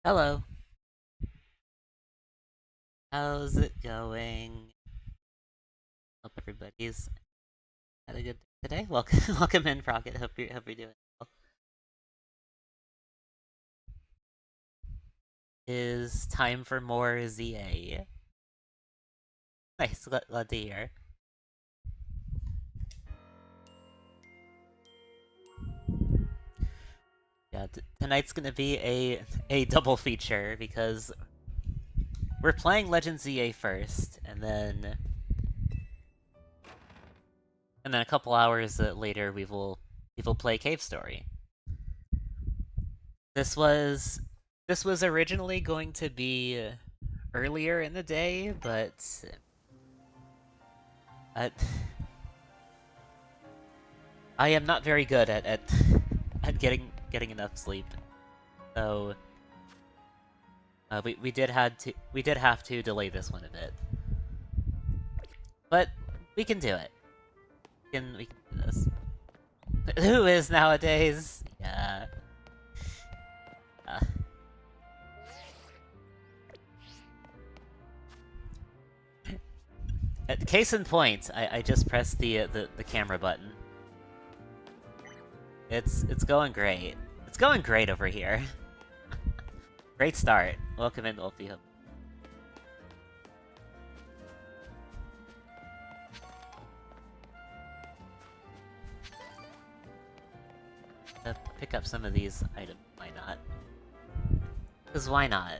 Hello. How's it going? Hope everybody's had a good day today. Welcome, welcome in, Rocket. Hope you're doing well. Is time for more ZA. Nice, glad to hear. Yeah, tonight's gonna be a double feature because we're playing Legend ZA first, and then a couple hours later we will play Cave Story. This was this was originally going to be earlier in the day, but uh, I am not very good at at getting enough sleep. So we did have to delay this one a bit. But we can do it. We can do this. Who is nowadays? Yeah. Uh, Case in point, I just pressed the camera button. It's going great. It's going great over here. Great start. Welcome in, Wolfie. Pick up some of these items. Why not? Because why not?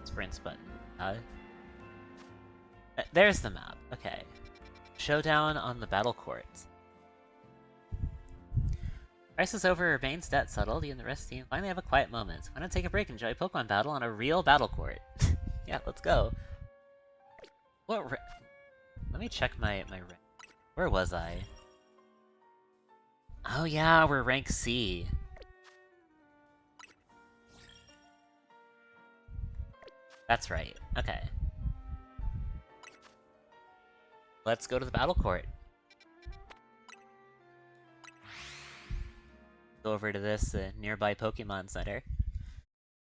Sprints button. There's the map. Okay. Showdown on the battle court. Crisis over, remains debt settled. You and the rest of the team finally have a quiet moment. Why not take a break and enjoy Pokemon battle on a real battle court? Yeah, let's go. What Let me check my rank. Where was I? Oh yeah, we're rank C. That's right. Okay. Let's go to the battle court. Go over to this nearby Pokemon Center.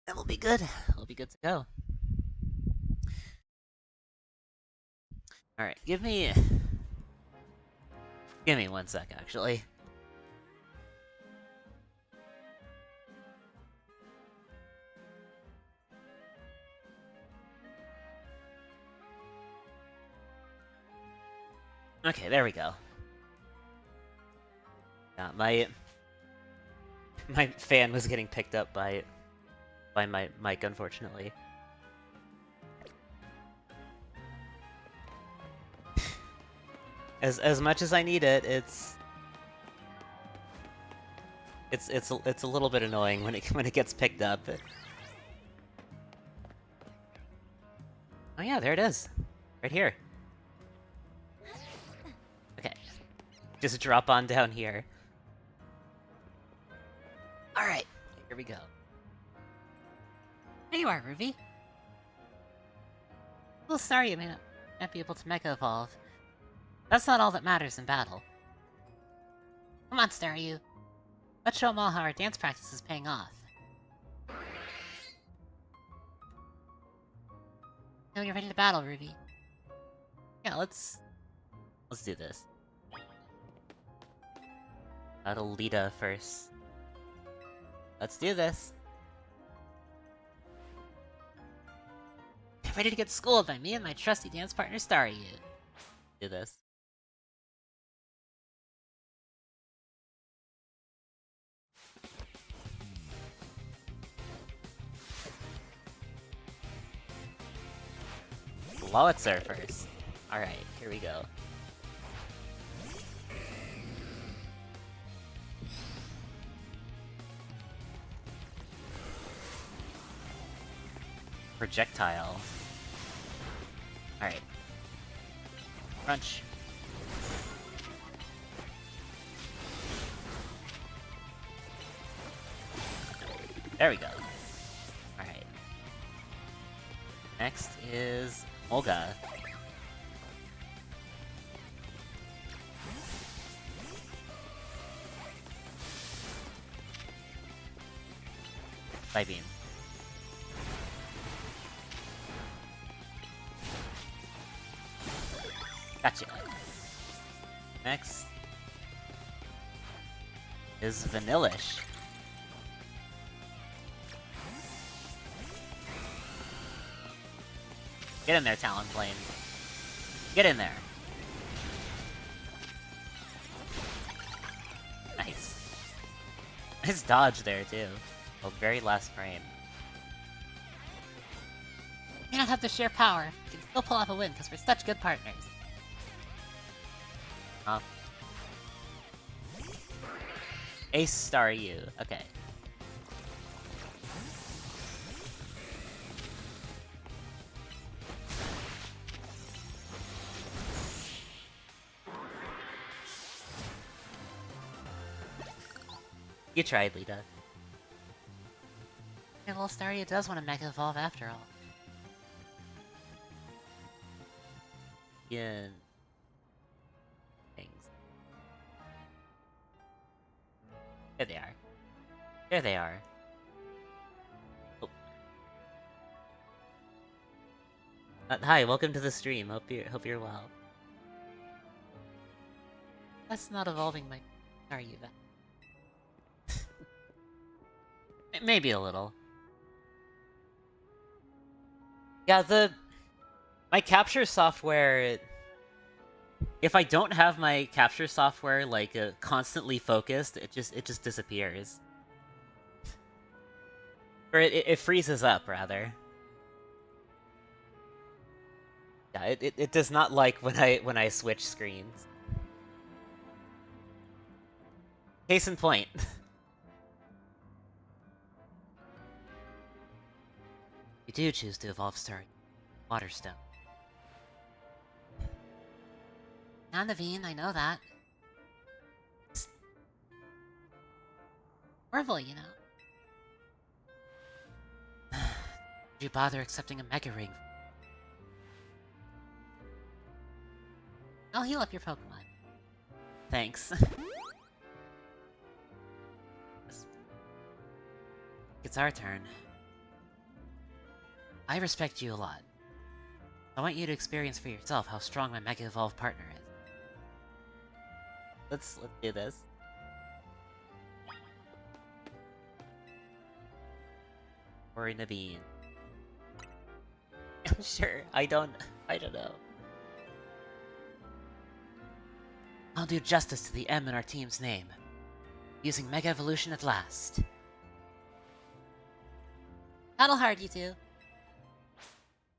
That will be good. We'll be good to go. Alright, give me 1 sec, actually. Okay, there we go. Yeah, my fan was getting picked up by my mic, unfortunately. As much as I need it, it's a little bit annoying when it gets picked up. Oh yeah, there it is, right here. Okay, just drop on down here. All right, here we go. There you are, Ruby. A little sorry you may not be able to Mega Evolve. That's not all that matters in battle. Come on, Staryu. Let's show them all how our dance practice is paying off. Now you're ready to battle, Ruby. Yeah, let's do this. Battle Lita first. Let's do this. Get ready to get schooled by me and my trusty dance partner, Staryu. Do this. Lowitzer first. Alright, here we go. Projectile. Alright. Crunch. There we go. Alright. Next is Olga. Psybeam. Gotcha. Next is Vanillish. Get in there, Talonflame. Get in there. Nice. Nice dodge there, too. Oh, very last frame. We don't have to share power. We can still pull off a win because we're such good partners. Ace Star U. Okay. You tried, Lita. Hey, little Staryu does want to Mega Evolve after all. Yeah. Things. There they are. There they are. Oh. Hi, welcome to the stream. Hope you're well. That's not evolving my Staryu then. Maybe a little. Yeah, my capture software. If I don't have my capture software like constantly focused, it just disappears. Or it freezes up rather. Yeah, it does not like when I switch screens. Case in point. You do choose to evolve Staryu. Waterstone. Now, Naveen, I know that. It's horrible, you know. Did you bother accepting a Mega Ring? I'll heal up your Pokemon. Thanks. It's our turn. I respect you a lot. I want you to experience for yourself how strong my Mega Evolve partner is. Let's do this. Or Naveen. Sure, I don't know. I'll do justice to the M in our team's name. Using Mega Evolution at last. Battle hard, you two.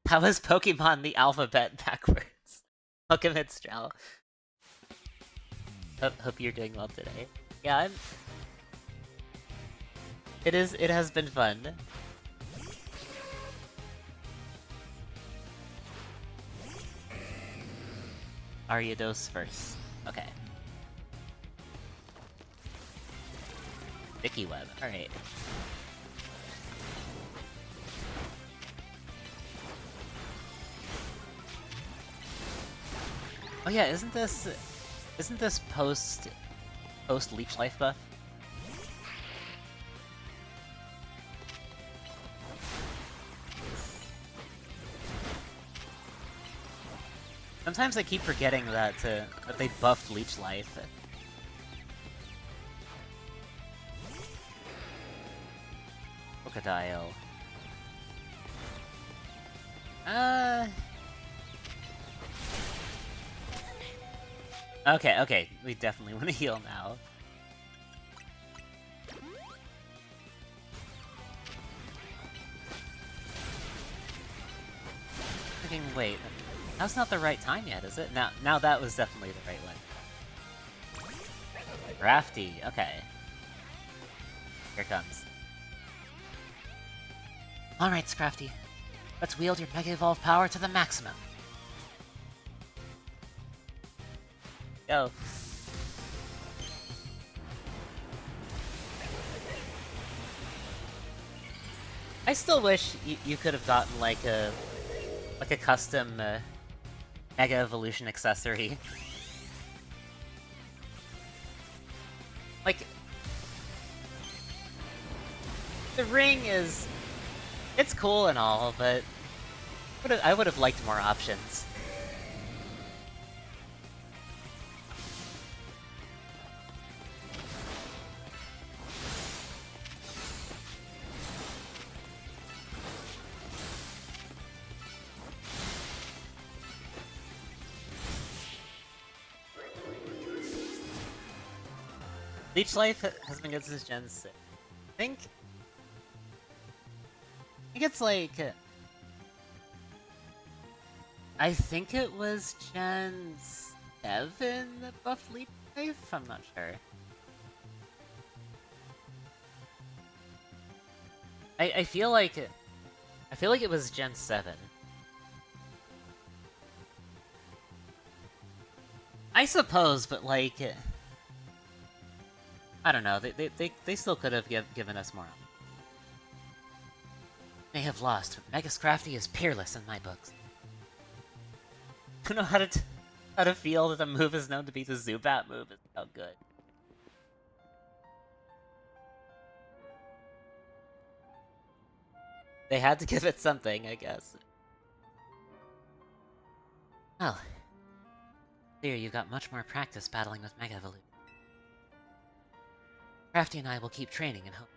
How is Pokemon the alphabet backwards? Welcome, Strel. Hope you're doing well today. Yeah, it has been fun. Ariados first. Okay. Sticky Web, alright. Oh yeah, isn't this post Leech Life buff? Sometimes I keep forgetting that they buffed Leech Life. Crocodile. Okay, we definitely want to heal now. Thinking, wait, now's not the right time yet, is it? Now that was definitely the right one. Crafty, okay. Here it comes. Alright, Scrafty. Let's wield your Mega Evolve power to the maximum. Go. I still wish you could have gotten like a custom Mega Evolution accessory. The ring is... it's cool and all, but I would have liked more options. Leech Life has been good since Gen 6. I think it's like... I think it was Gen 7 that buffed Leech Life? I'm not sure. I feel like it was Gen 7. I suppose, but like... I don't know, they still could have given us more. May have lost, but Megas Crafty is peerless in my books. I don't know how to feel that the move is known to be the Zubat move. It's so good. They had to give it something, I guess. Well, clear you've got much more practice battling with Mega Evolution. Crafty and I will keep training and hope.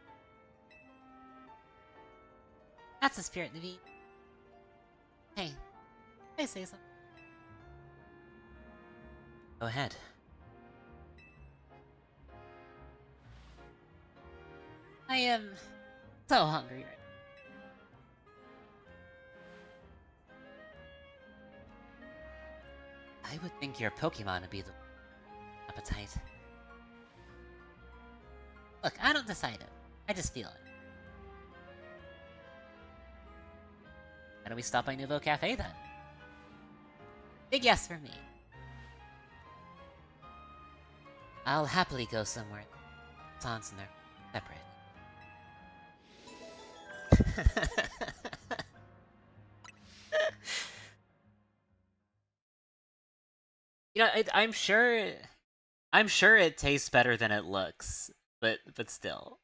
That's the spirit, Naveen. Hey, I say something. Go ahead. I am so hungry right now. I would think your Pokemon would be the appetite. Look, I don't decide it. I just feel it. Why don't we stop by Nouveau Cafe then? Big yes for me. I'll happily go somewhere. Sans and they're separate. You know, I'm sure it tastes better than it looks, but still.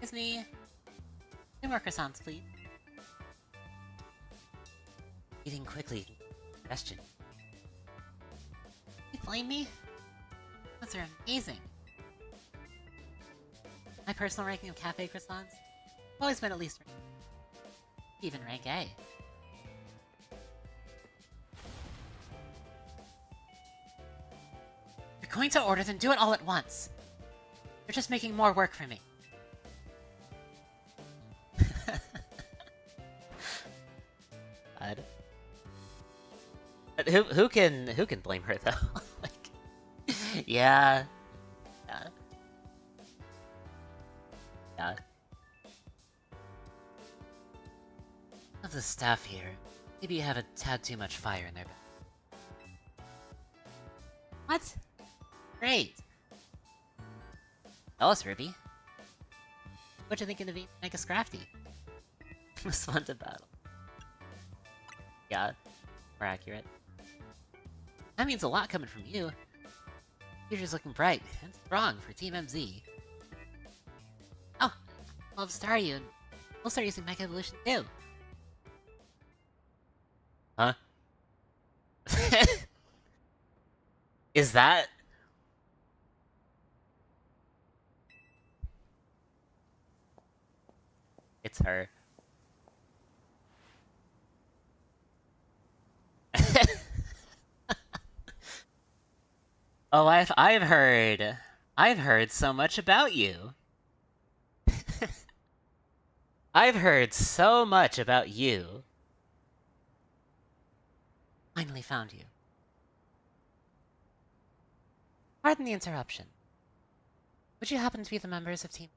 Excuse me. 2 more croissants, please. Eating quickly. Question. You blame me? Those are amazing. My personal ranking of cafe croissants? Always been at least even rank A. You're going to order, then do it all at once. You're just making more work for me. God. But who can blame her though? Like, yeah. Of the staff here, maybe you have a tad too much fire in there. What? Great. Tell us, Ruby. What'd you think of the Mega Scrafty? It was fun to battle. Yeah, more accurate. That means a lot coming from you. Future's looking bright and strong for Team MZ. Oh, I'll star you, and we'll start using Mega Evolution too. Huh? Is that... It's her. Oh, I've heard so much about you. I've heard so much about you. Finally found you. Pardon the interruption. Would you happen to be the members of Team...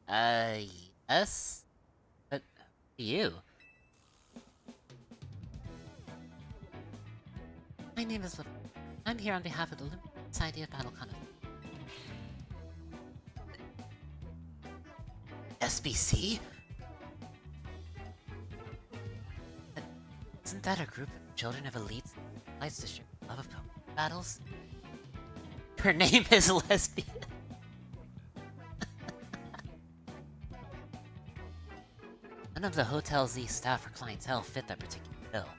Yes? But you? My name is Little. I'm here on behalf of the Luminous Society of Battle Content. SBC? Isn't that a group of children of elites who likes to share love of Pokemon battles? Her name is Lesbian. None of the Hotel Z staff or clientele fit that particular bill.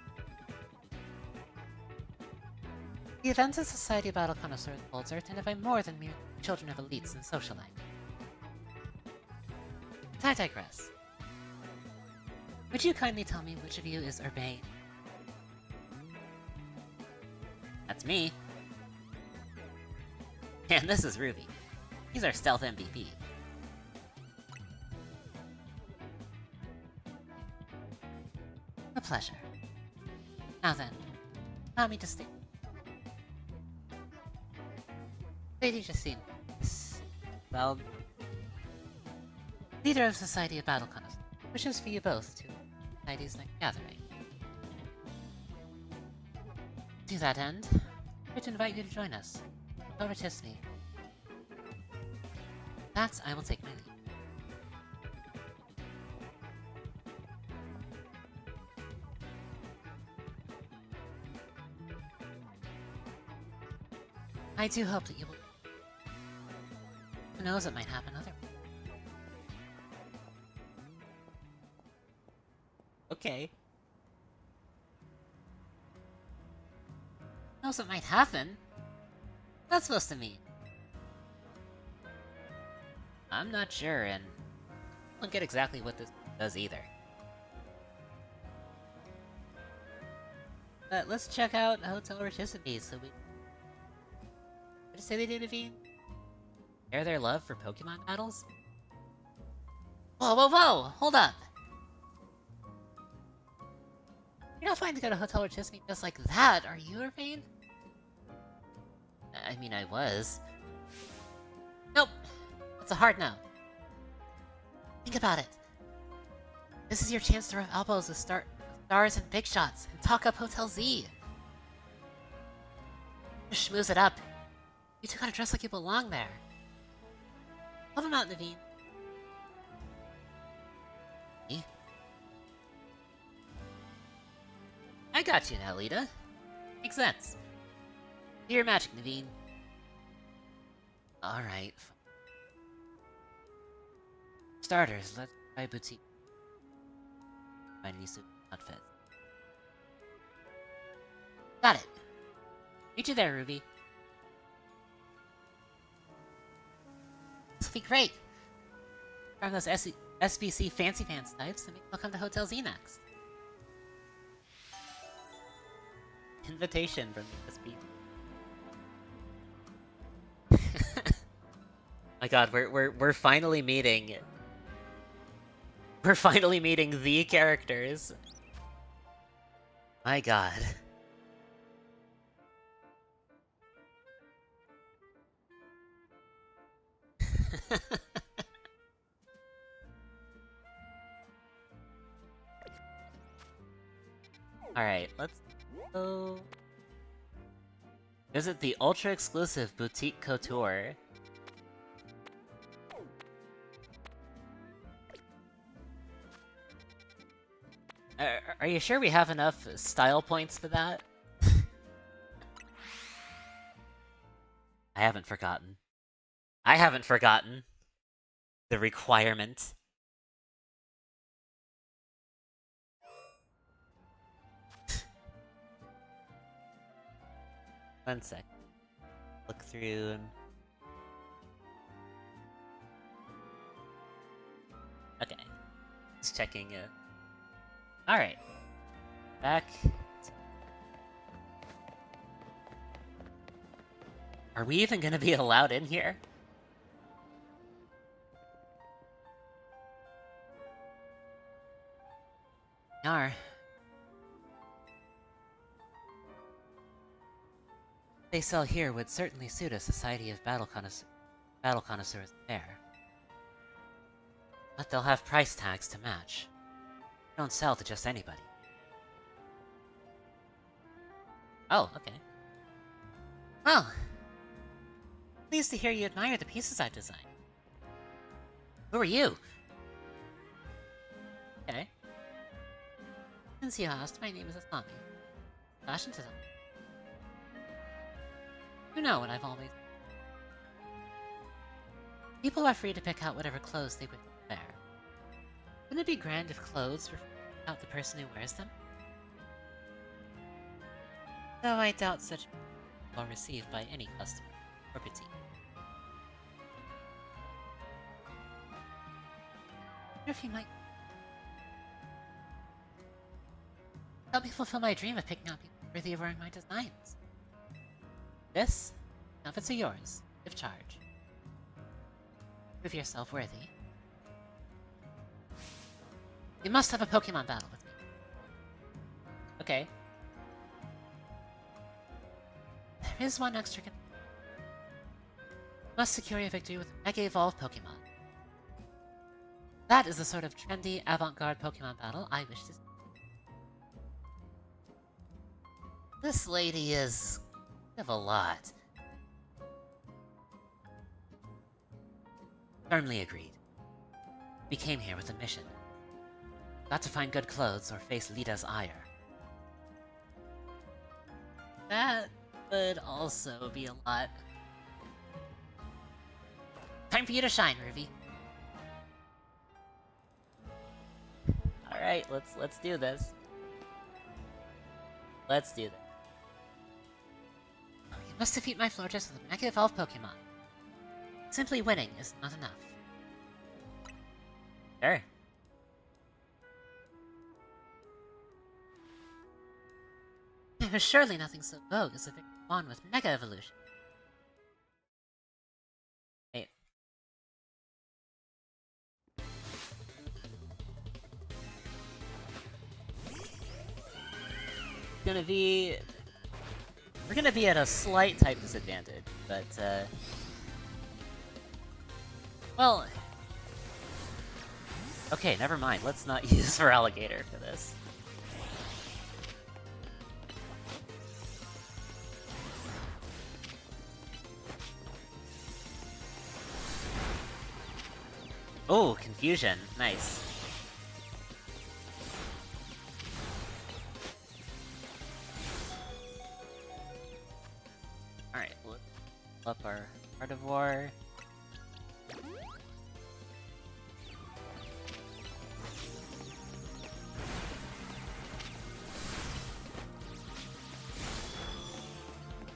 The events of Society of Battle Connoisseurs holds are attended by more than mere children of elites and socialites. I digress. Would you kindly tell me which of you is Urbane? That's me. And this is Ruby. He's our stealth MVP. A pleasure. Now then, allow me to state. Lady Justine, well, leader of Society of Battle Connoisseurs, wishes for you both to Society's next gathering. To that end, I'd like to invite you to join us. Over to me. That I will take my leave. I do hope that you will. Who knows what might happen otherwise. Okay. Who knows what might happen? What's that supposed to mean? I'm not sure, and I don't get exactly what this does either. But let's check out Hotel Rotisserie so we... What did you say they do, Naveen? Share their love for Pokemon battles? Whoa, whoa, whoa! Hold up! You're not fine to go to Hotel Rotisserie just like that, are you, Irvine? I mean, I was. Nope! That's a hard no. Think about it. This is your chance to rub elbows with stars and big shots, and talk up Hotel Z. Just schmooze it up. You two gotta dress like you belong there. Help him out, Naveen. Me? I got you now, Lita. Makes sense. Do your magic, Naveen. Alright. Starters, let's try boutique. Find any suit outfit. Got it. Meet you there, Ruby. This will be great. From those SBC fancy pants types, and maybe they'll come to Hotel Z next. Invitation from the SB. My God, we're finally meeting. We're finally meeting the characters. My God. Alright, let's go visit the ultra-exclusive Boutique Couture. Are you sure we have enough style points for that? I haven't forgotten. I haven't forgotten the requirement. One sec. Look through and... Okay. Just checking Alright. Back. Are we even gonna be allowed in here? Yar. They sell here would certainly suit a Society of Battle Connoisseurs fair. But they'll have price tags to match. They don't sell to just anybody. Oh, okay. Well, pleased to hear you admire the pieces I've designed. Who are you? Okay. Since you asked, my name is Asami. Fashion design. You know what I've always... People are free to pick out whatever clothes they wish to wear. Wouldn't it be grand if clothes were out the person who wears them? Though I doubt such well received by any customer or boutique. I wonder if you might help me fulfill my dream of picking out people worthy of wearing my designs. This? Outfits are yours, if charge. Prove yourself worthy. You must have a Pokémon battle with me. Okay. There is one extra must secure your victory with Mega Evolved Pokémon. That is the sort of trendy, avant-garde Pokémon battle I wish to see. This lady is... of a lot. Firmly agreed. We came here with a mission. Got to find good clothes or face Lita's ire. That would also be a lot. Time for you to shine, Ruby. Alright, let's do this. Let's do this. You must defeat my Florges with a Mega Evolved Pokemon. Simply winning is not enough. Sure. There is surely nothing so vogue as a victim one with Mega Evolution. Wait. We're gonna be at a slight type disadvantage, but, well... Okay, never mind. Let's not use for Alligator for this. Oh, confusion. Nice. Alright, let's up our Gardevoir.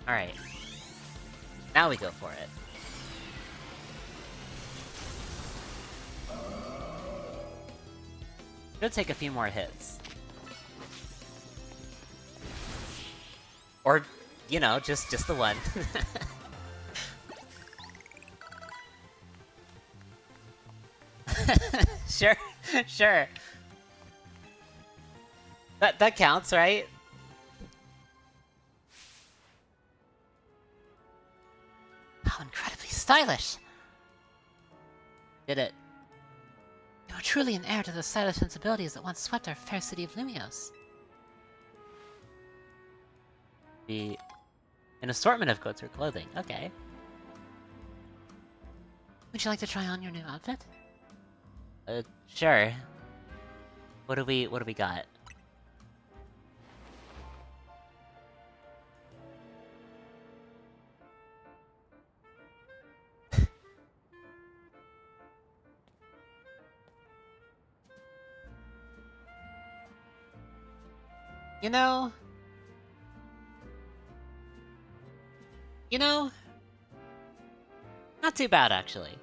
Alright. Now we go for it. Should take a few more hits. Or, you know, just the one. Sure, sure. That counts, right? How incredibly stylish! Did it. You are truly an heir to the stylish sensibilities that once swept our fair city of Lumios. An assortment of goods or clothing, okay. Would you like to try on your new outfit? Sure. What do we got? You know, not too bad, actually.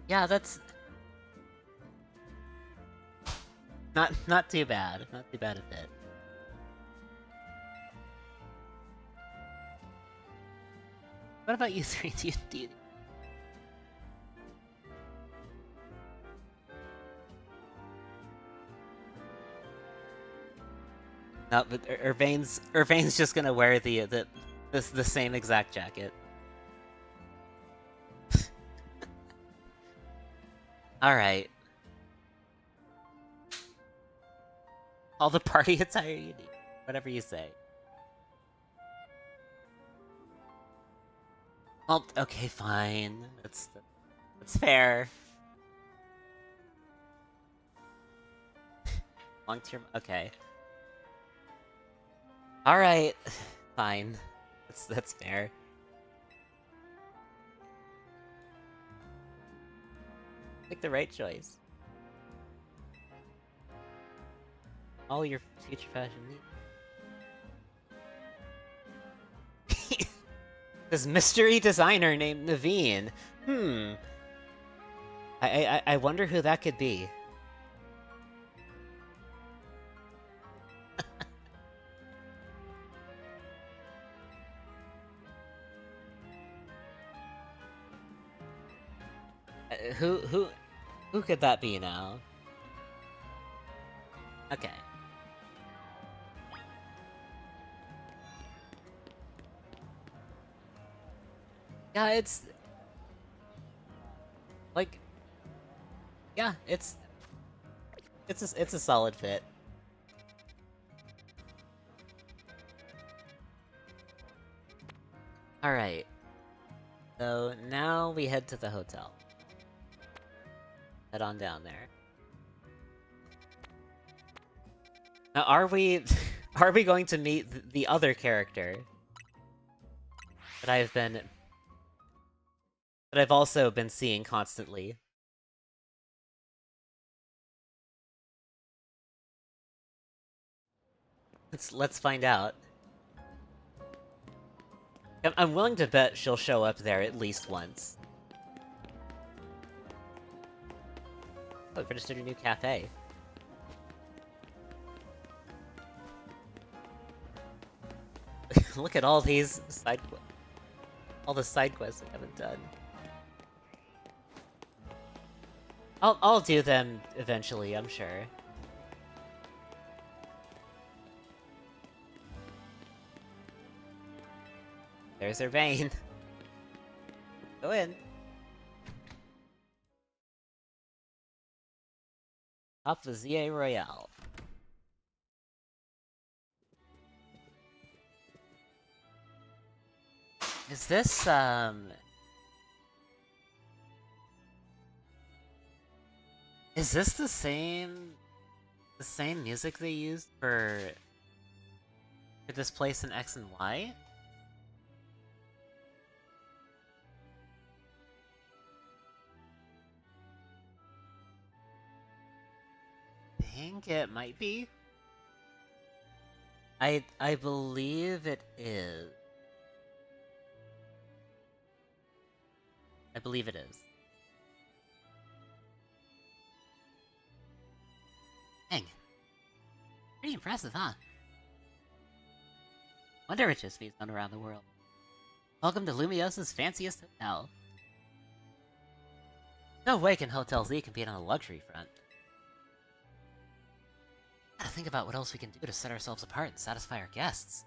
Yeah, that's... Not too bad. Not too bad a bit. What about you three? Do you... No, but Urvane's just gonna wear the same exact jacket. Alright. All the party attire you need. Whatever you say. Well, okay, fine. That's fair. Long term. Okay. All right. Fine. That's fair. Make the right choice. All your future fashion needs. This mystery designer named Naveen. I wonder who that could be. Who could that be now? Okay. Yeah, it's like, yeah, it's a solid fit. All right. So now we head to the hotel. Head on down there. Now, are we are we going to meet the other character that I've also been seeing constantly? Let's find out. I'm willing to bet she'll show up there at least once. Oh, we've registered a new cafe. Look at all these all the side quests we haven't done. I'll do them eventually, I'm sure. There's her vein. Go in. Top the ZA Royale. Is this, is this the same music they used for this place in X and Y? I think it might be. I believe it is. I believe it is. Dang. Pretty impressive, huh? Wonder riches feeds known around the world. Welcome to Lumiosa's fanciest hotel. No way can Hotel Z compete on the luxury front. Gotta think about what else we can do to set ourselves apart and satisfy our guests.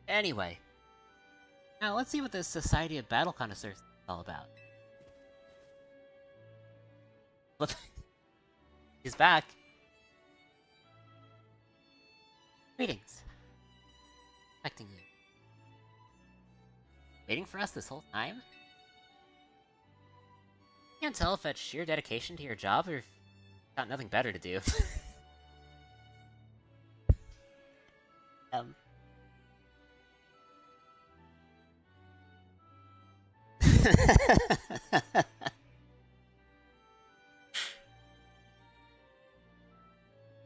Anyway. Now let's see what this Society of Battle Connoisseurs is all about. Look. He's back. Greetings. Expecting you. Waiting for us this whole time? Can't tell if that's sheer dedication to your job or if you've got nothing better to do.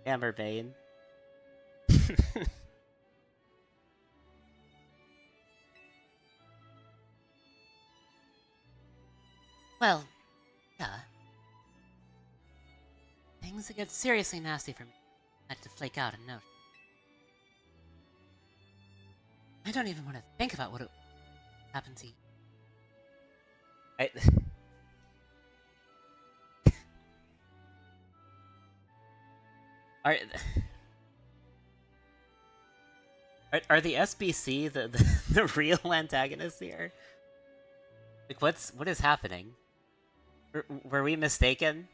Hammerbane. Well, yeah. Things get seriously nasty for me. I had to flake out and note. I don't even want to think about what happened to you. Are are the SBC the real antagonists here? Like, what is happening? Were we mistaken?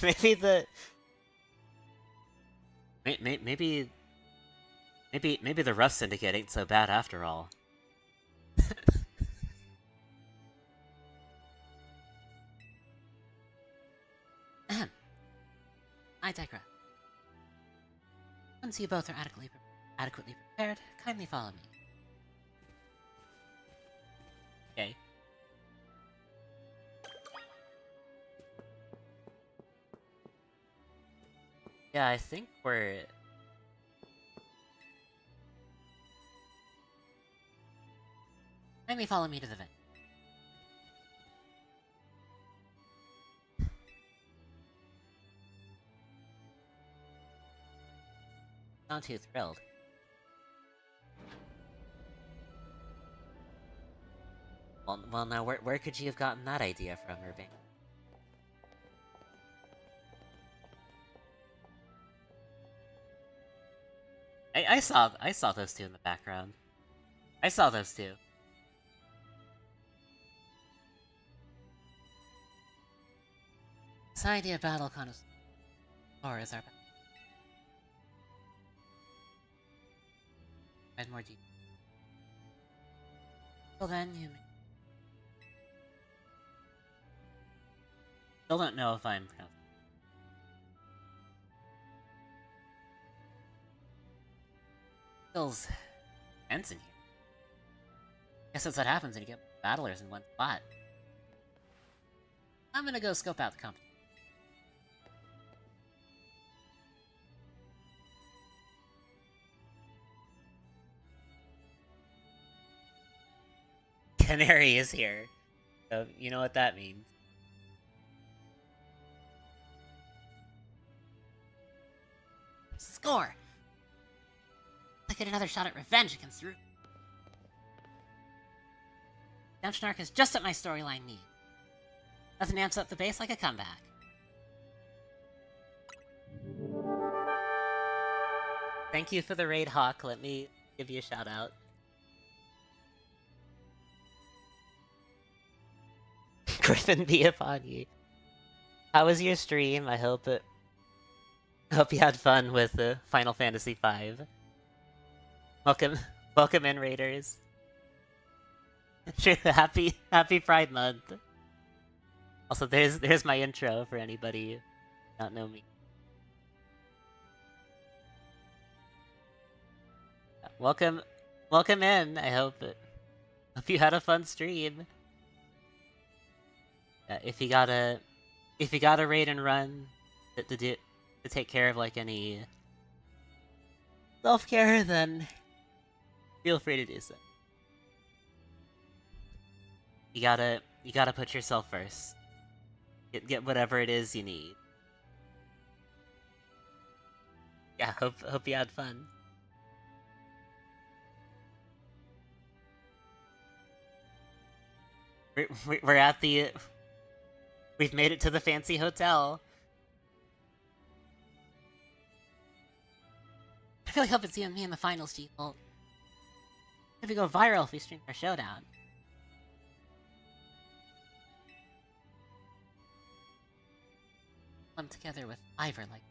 Maybe maybe the Rust Syndicate ain't so bad after all. I digress. Once you both are adequately prepared, kindly follow me. Okay. Yeah, I think we're... Kindly follow me to the vent. Not too thrilled. Well, now where could you have gotten that idea from, Irving? I saw those two in the background. I saw those two. This idea battle kind of or is our and more deep. Till then, you still don't know if I'm feels tense in here. Guess that's what happens when you get battlers in one spot. I'm gonna go scope out the company. Canary is here, so you know what that means. Score! I get another shot at revenge against the Root. Redemption arc is just what my storyline needs. Nothing amps up the base like a comeback. Thank you for the raid, Hawk. Let me give you a shout out. Griffin be upon you. How was your stream? I hope you had fun with Final Fantasy V. Welcome in, Raiders. Sure, happy Pride Month. Also, there's my intro for anybody who not know me. Welcome in. I hope you had a fun stream. If you got a raid and run to take care of like any self-care, then feel free to do so. You gotta put yourself first. Get whatever it is you need. Yeah, hope you had fun. We're at the... We've made it to the fancy hotel. I really hope it's you and me in the finals, G-Bolt. If we go viral if we stream our showdown. I'm together with Ivor like...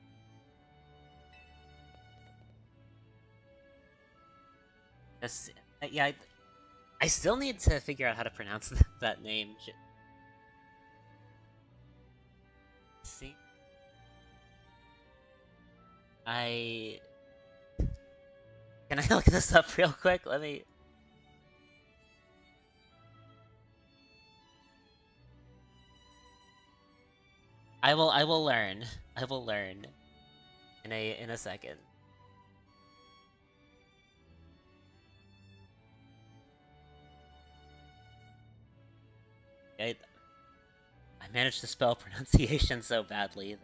Just, yeah, I still need to figure out how to pronounce that name. See? Can I look this up real quick? Let me... I will learn. I will learn in a second. I managed to spell pronunciation so badly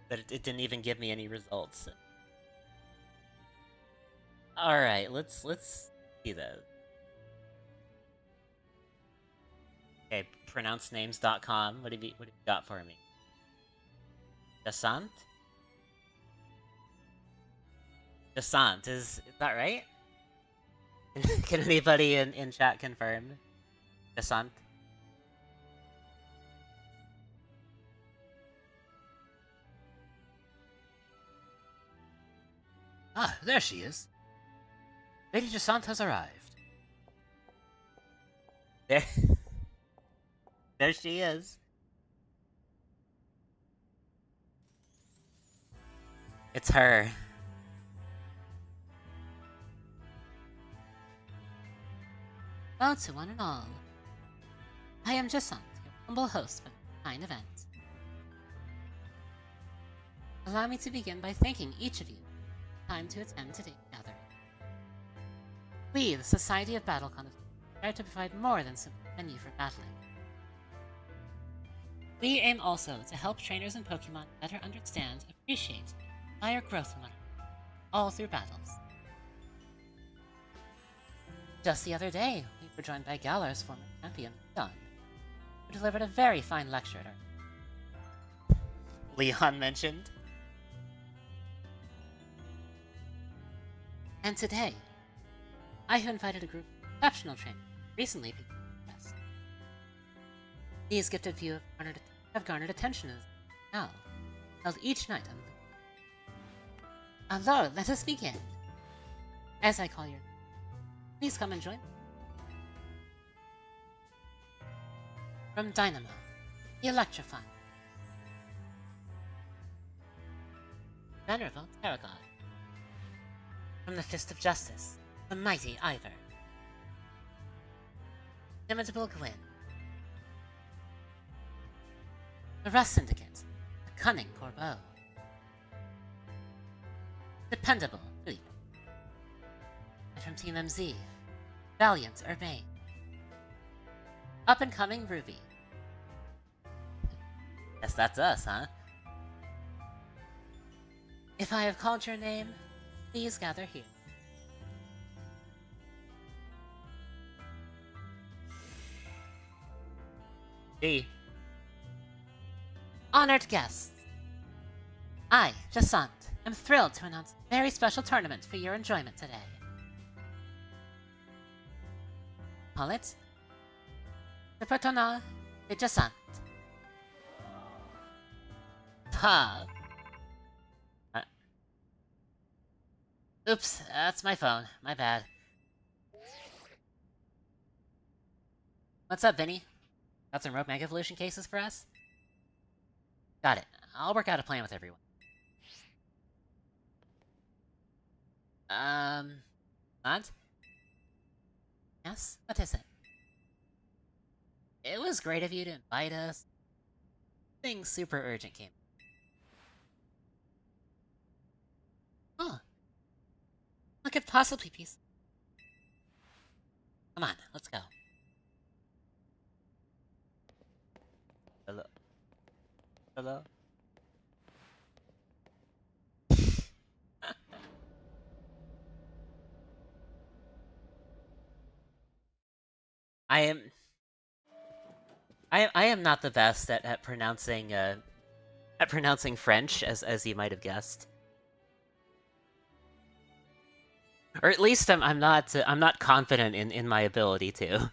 that it didn't even give me any results. Alright, let's see those. Okay, pronouncenames.com. What have you got for me? Desant? Desant, is that right? Can anybody in chat confirm? Desant? Ah, there she is. Lady Desant has arrived. There she is. It's her. Well, to one and all, I am Jasant, your humble host for this fine event. Allow me to begin by thanking each of you for the time to attend today's gathering. We, the Society of Battle Connoisseurs, try to provide more than simple venue for battling. We aim also to help trainers and Pokémon better understand, appreciate, and inspire growth in one another, all through battles. Just the other day, we were joined by Galar's former champion, Leon, who delivered a very fine lecture at our... Leon mentioned. And today, I have invited a group of exceptional trainers recently become guests. These gifted few have garnered attention as now, held each night on the... Hello, let us begin. As I call your name, please come and join me. From Dynamo, the Electrifying. Venerable Terragod. From the Fist of Justice, the Mighty Ivor. Inimitable Gwyn. The Rust Syndicate, the Cunning Corbeau. Dependable Philippe. And from Team MZ, Valiant Urbane. Up-and-coming Ruby. Guess that's us, huh? If I have called your name, please gather here. Gee. Honored guests, I, Jasant, am thrilled to announce a very special tournament for your enjoyment today. Call it the Tournoi de Jasant. Ha! Oops, that's my phone. My bad. What's up, Vinny? Got some Rogue Mega Evolution cases for us? Got it. I'll work out a plan with everyone. What? Yes? What is it? It was great of you to invite us. Things super urgent came. Oh. What could possibly be? Come on, let's go. Hello? Hello? I am not the best at pronouncing French, as you might have guessed. Or at least I'm not confident in my ability to.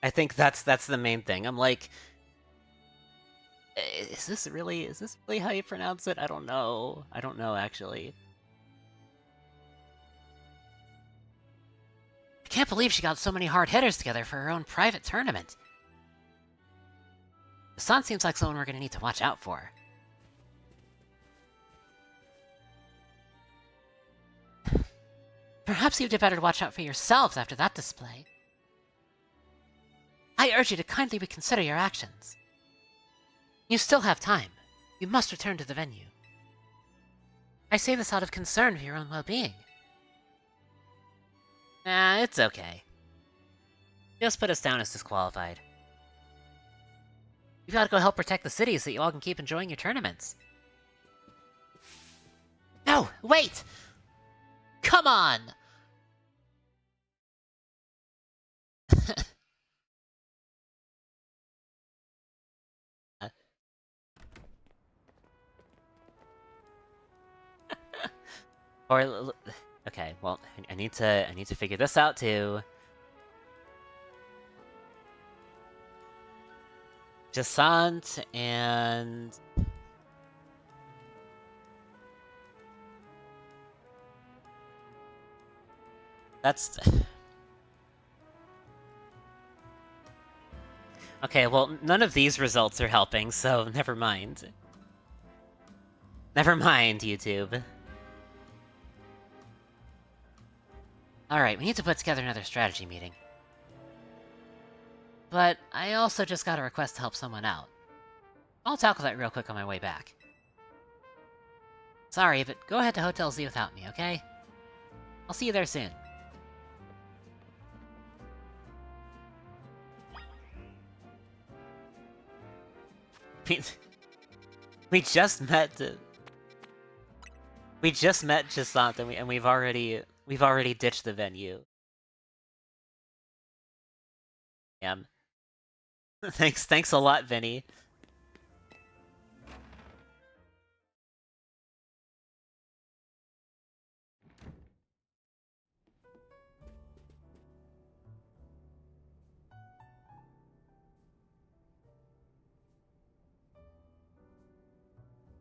I think that's the main thing. I'm like, is this really how you pronounce it? I don't know. I don't know actually. I can't believe she got so many hard hitters together for her own private tournament. Hassan seems like someone we're gonna need to watch out for. Perhaps you'd better watch out for yourselves after that display. I urge you to kindly reconsider your actions. You still have time. You must return to the venue. I say this out of concern for your own well-being. Nah, it's okay. Just put us down as disqualified. You gotta go help protect the city so that you all can keep enjoying your tournaments. No, wait! Come on! Or okay, well, I need to figure this out too. Jasant and that's okay. Well, none of these results are helping, so never mind. Never mind, YouTube. Alright, we need to put together another strategy meeting. But I also just got a request to help someone out. I'll tackle that real quick on my way back. Sorry, but go ahead to Hotel Z without me, okay? I'll see you there soon. We just met. We just met Jasant, and we've already ditched the venue. Damn. Thanks a lot, Vinny.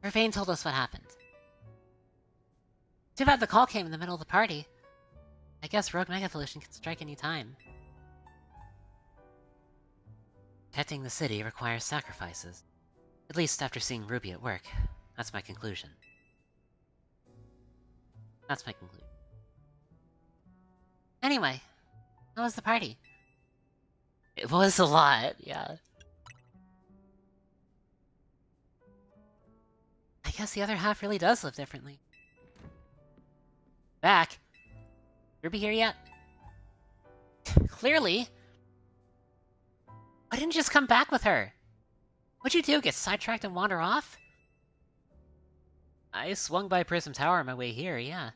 Vervain told us what happened. Too bad the call came in the middle of the party. I guess Rogue Mega Evolution can strike any time. Protecting the city requires sacrifices. At least after seeing Ruby at work. That's my conclusion. Anyway, how was the party? It was a lot, yeah. I guess the other half really does live differently. Back? Ruby here yet? Clearly. Why didn't you just come back with her? What'd you do, get sidetracked and wander off? I swung by Prism Tower on my way here, yeah.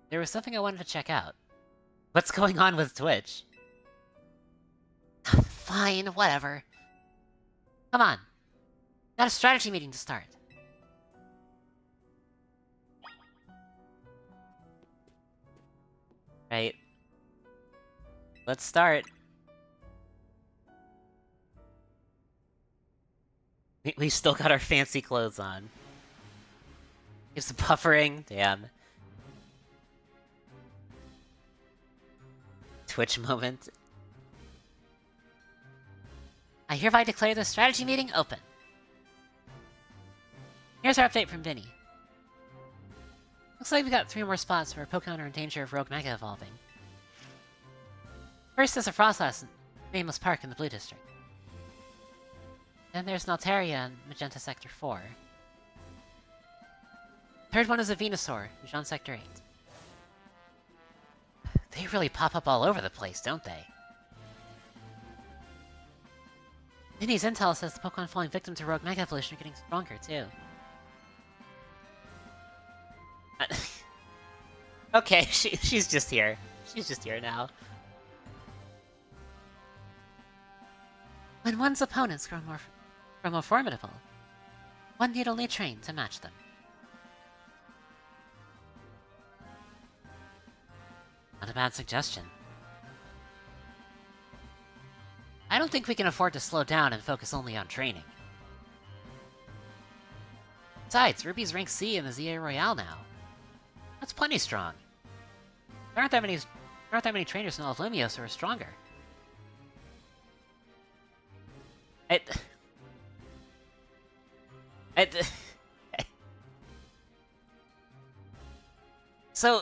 There was something I wanted to check out. What's going on with Twitch? Fine, whatever. Come on. Got a strategy meeting to start. Right. Let's start. We still got our fancy clothes on. It's buffering, damn. Twitch moment. I hereby declare the strategy meeting open. Here's our update from Vinny. Looks like we got 3 more spots where Pokemon are in danger of Rogue Mega evolving. First is a Frostlass in Famous Park in the Blue District. Then there's an Altaria in Magenta Sector 4. Third one is a Venusaur, who's on Sector 8. They really pop up all over the place, don't they? Vinny's intel says the Pokemon falling victim to Rogue Mega Evolution are getting stronger, too. Okay, she's just here. She's just here now. When one's opponents grow more formidable, one need only train to match them. Not a bad suggestion. I don't think we can afford to slow down and focus only on training. Besides, Ruby's rank C in the ZA Royale now. That's plenty strong. There aren't that many trainers in all of Lumios who are stronger. So,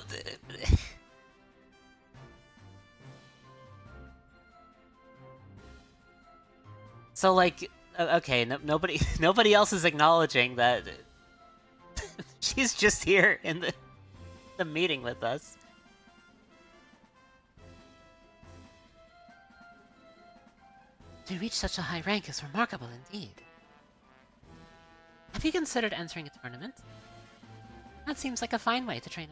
like, okay, nobody else is acknowledging that she's just here in the meeting with us. To reach such a high rank is remarkable indeed. Have you considered entering a tournament? That seems like a fine way to train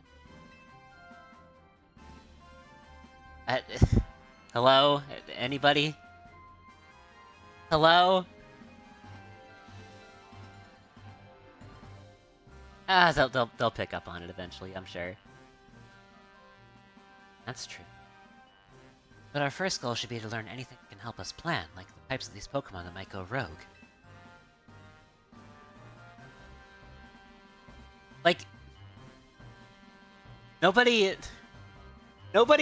him. Hello? Anybody? Hello? They'll pick up on it eventually, I'm sure. That's true. But our first goal should be to learn anything that can help us plan, like the types of these Pokemon that might go rogue. Like, nobody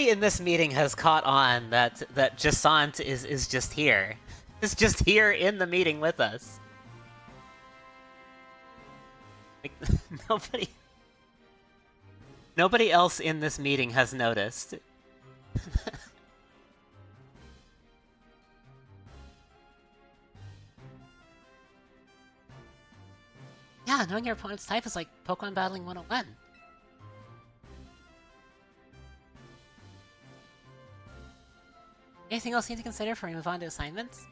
in this meeting has caught on that Jasant is just here. Is just here in the meeting with us. Like, nobody... Nobody else in this meeting has noticed. Yeah, knowing your opponent's type is like Pokemon Battling 101. Anything else you need to consider before we move on to assignments?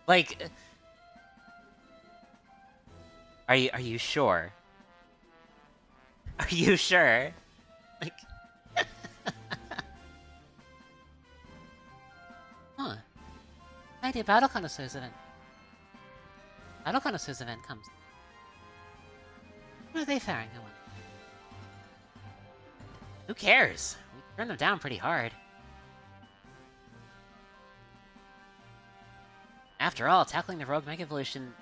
Like... Are you sure? Are you sure? Like... Huh. Idea Battle Connoisseurs event. Battle Connoisseurs event comes. How are they faring, I wonder? Who cares? We turned them down pretty hard. After all, tackling the Rogue Mega Evolution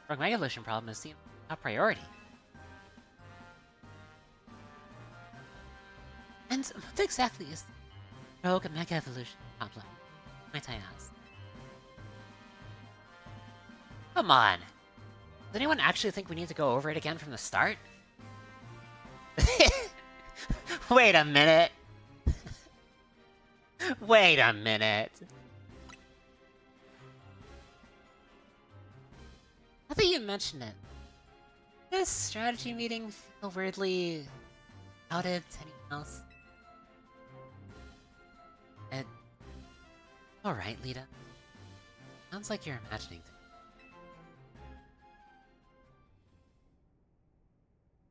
problem is the top priority. And what exactly is the Rogue Mega Evolution problem, might I ask? Come on! Does anyone actually think we need to go over it again from the start? Wait a minute! Wait a minute! Now that you mention it, this strategy meeting feel weirdly crowded to anyone else? Alright, Lita. Sounds like you're imagining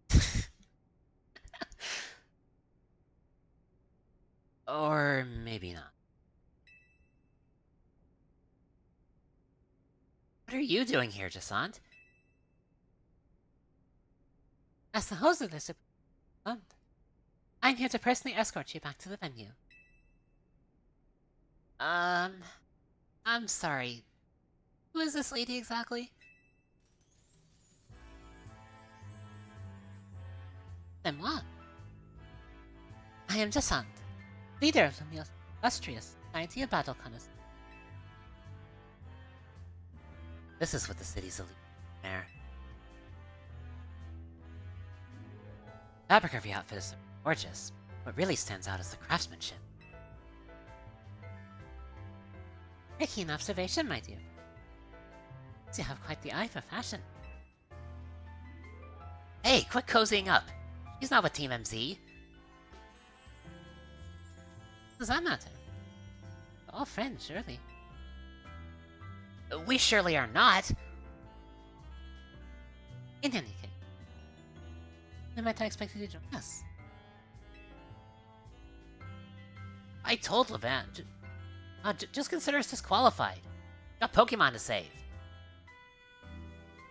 things. Or maybe not. What are you doing here, Jasant? As the host of this event, I'm here to personally escort you back to the venue. I'm sorry. Who is this lady exactly? Then what? I am Jasant, leader of the most illustrious Society of Battle Connoisseurs. This is what the city's elite there. Fabric of your outfit is gorgeous. What really stands out is the craftsmanship. A keen observation, my dear. You have quite the eye for fashion. Hey, quit cozying up! He's not with Team MZ. Does that matter? We're all friends, surely. We surely are not! In any case, when might I expect you to join us? I told Levan. Just consider us disqualified. Got Pokemon to save.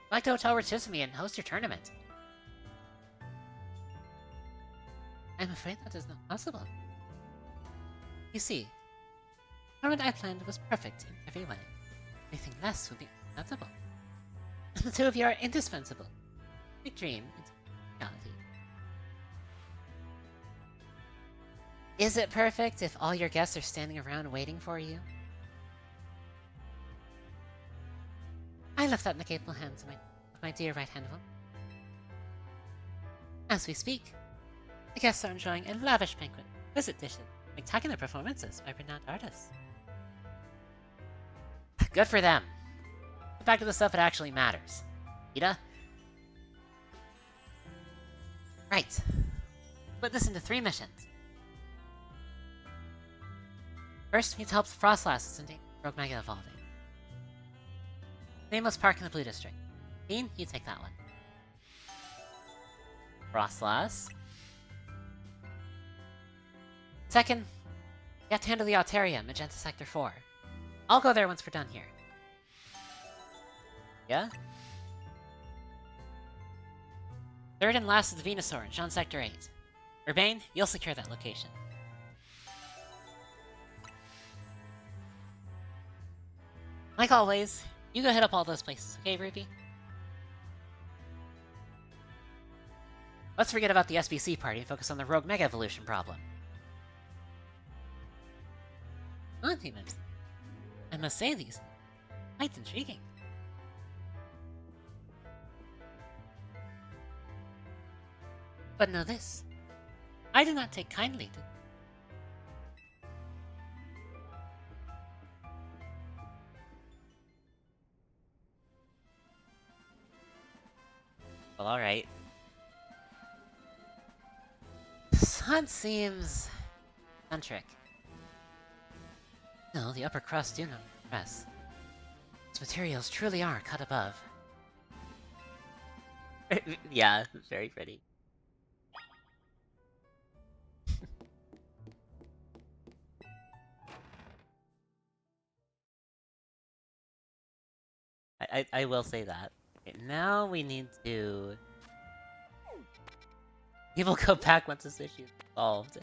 Back to Hotel Rotisserie and host your tournament. I'm afraid that is not possible. You see, the tournament I planned was perfect in every way. Anything less would be unacceptable. The two of you are indispensable. Big dream into reality. Is it perfect if all your guests are standing around waiting for you? I left that in the capable hands of my dear right-hand woman. As we speak, the guests are enjoying a lavish banquet, visit dishes, spectacular performances by renowned artists. Good for them. Get back to the stuff that actually matters. Ida? Right. Split this into 3 missions. First, we need to help the Frostlasses in Rogue Mega evolving. Nameless Park in the Blue District. Dean, you take that one. Frostlass? Second, you have to handle the Altaria, Magenta Sector 4. I'll go there once we're done here. Yeah? Third and last is the Venusaur in Jean Sector 8. Urbane, you'll secure that location. Like always, you go hit up all those places, okay, Ruby? Let's forget about the SBC party and focus on the Rogue Mega Evolution problem. On Team MC. I must say these quite intriguing. But know this, I do not take kindly to... Well, alright. This hunt seems... eccentric. No, the upper crust do not impress. Its materials truly are cut above. Yeah, very pretty. I will say that. Okay, now we need to... He will go back once this issue is solved.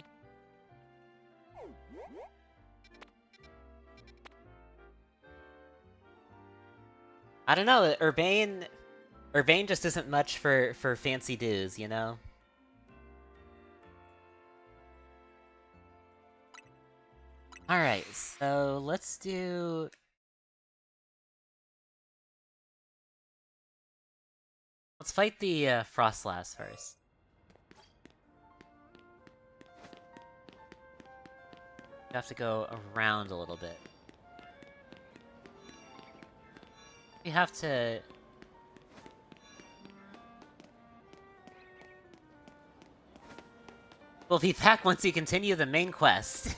I don't know, Urbane just isn't much for fancy dudes, you know? Alright, so let's do... Let's fight the Frostlass first. We have to go around a little bit. We have to... We'll be back once you continue the main quest.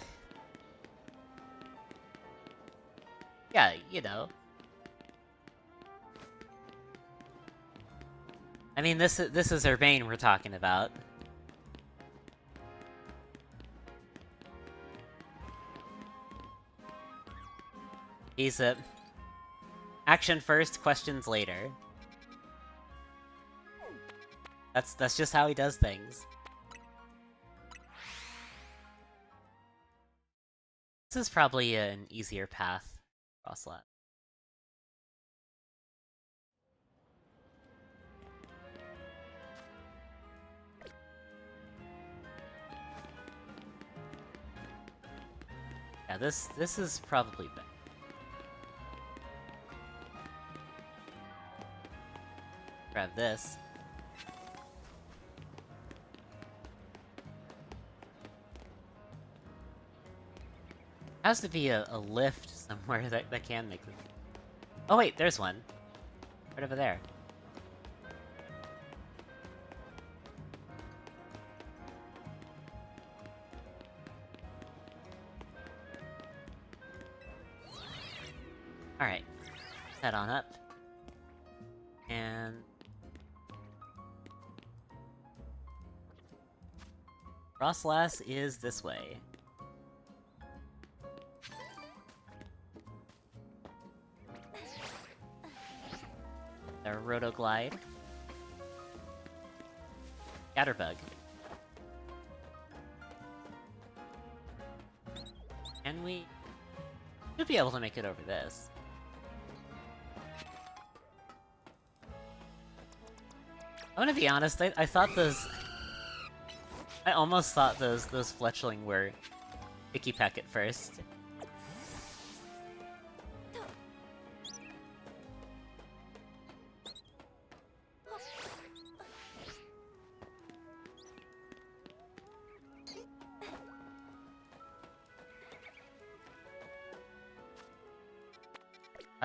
Yeah, you know. I mean, this is Urbane we're talking about. He's action first, questions later. That's just how he does things. This is probably an easier path, Frostlass. Yeah, this is probably better. Grab this. Has to be a lift somewhere that can make this. Oh wait, there's one. Right over there. Alright. Head on up. And... Frostlass is this way. The Rotoglide. Scatterbug. And we should be able to make it over this. I'm gonna be honest, I thought those... I almost thought those Fletchling were Icky Peck at first.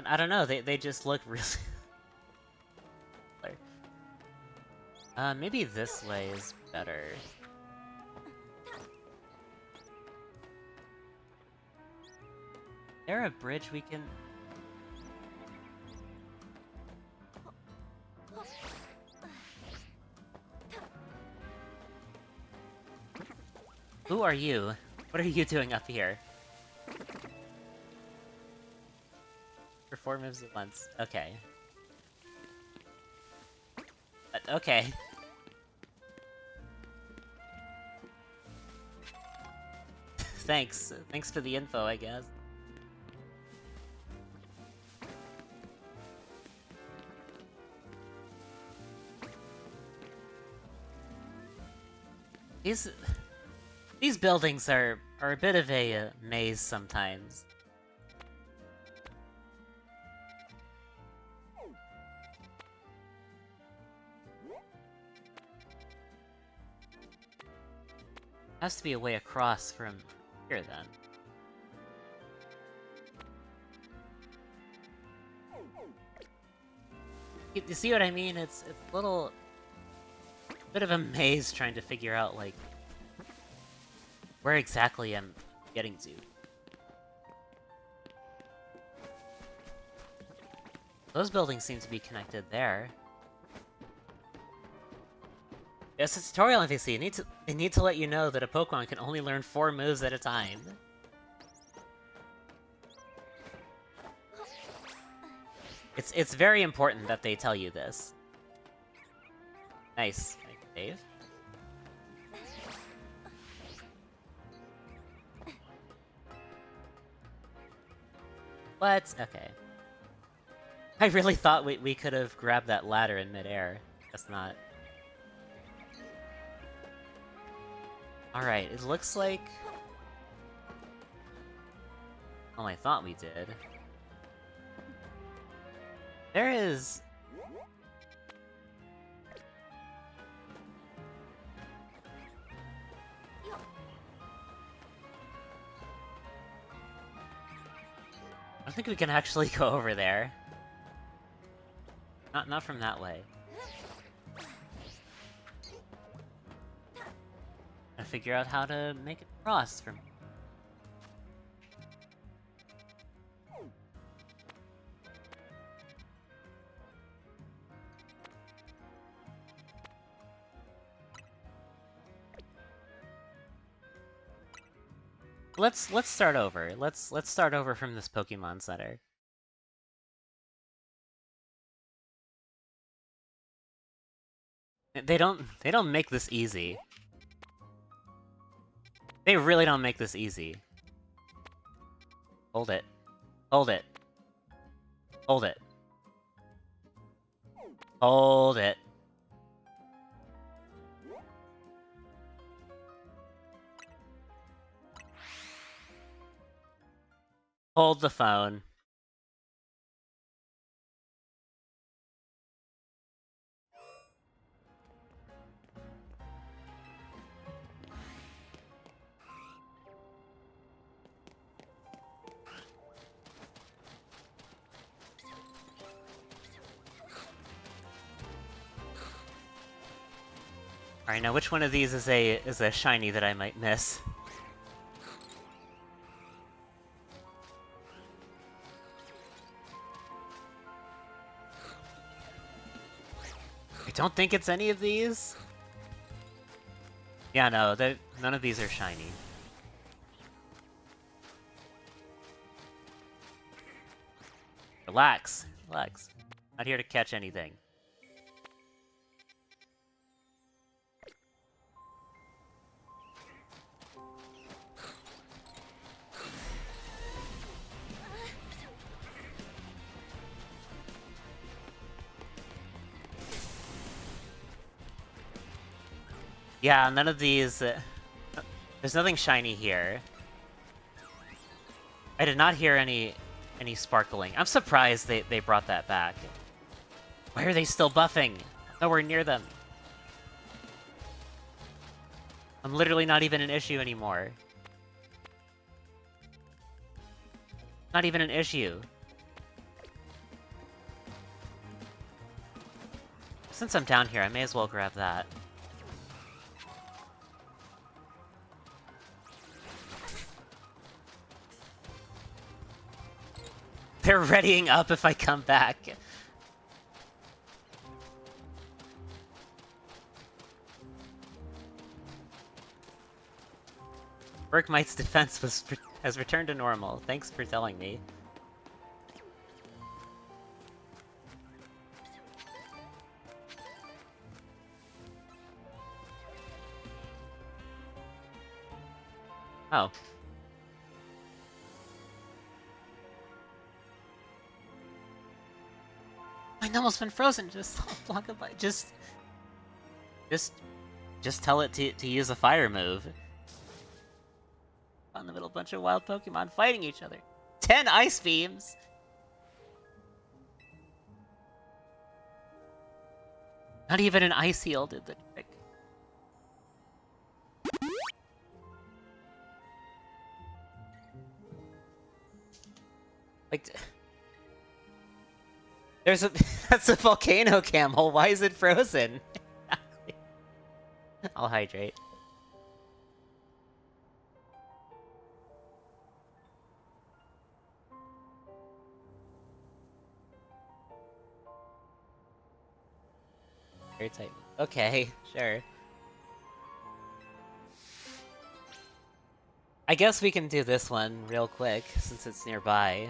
I don't know, they just look really... maybe this way is better. Is there a bridge we can... Who are you? What are you doing up here? For 4 moves at once. Okay. Okay. Thanks. Thanks for the info, I guess. These buildings are a bit of a maze sometimes. Has to be a way across from here, then. You see what I mean? It's a little... bit of a maze trying to figure out, like, where exactly I'm getting to. Those buildings seem to be connected there. Yes, it's a tutorial NPC. They need to let you know that a Pokemon can only learn 4 moves at a time. It's very important that they tell you this. Nice. Thank you, Dave. What? Okay. I really thought we could have grabbed that ladder in midair. Guess not. Alright, it looks like... well, I thought we did. There is... I don't think we can actually go over there. Not from that way. Gotta figure out how to make it cross from... Let's start over. Let's start over from this Pokemon Center. They don't make this easy. They really don't make this easy. Hold it. Hold it. Hold it. Hold it. Hold the phone. Alright, now which one of these is a shiny that I might miss? I don't think it's any of these. Yeah, no, none of these are shiny. Relax, relax. Not here to catch anything. Yeah, none of these... there's nothing shiny here. I did not hear any sparkling. I'm surprised they brought that back. Why are they still buffing? Nowhere near them. I'm literally not even an issue anymore. Not even an issue. Since I'm down here, I may as well grab that. They're readying up if I come back. Berkmite's defense has returned to normal. Thanks for telling me. Oh. My Numble's been frozen. Just block it by just tell it to use a fire move. On the middle, bunch of wild Pokemon fighting each other. 10 ice beams. Not even an ice heal did the trick. Like, there's a that's a volcano camel. Why is it frozen? I'll hydrate. Very tight. Okay, sure. I guess we can do this one real quick since it's nearby.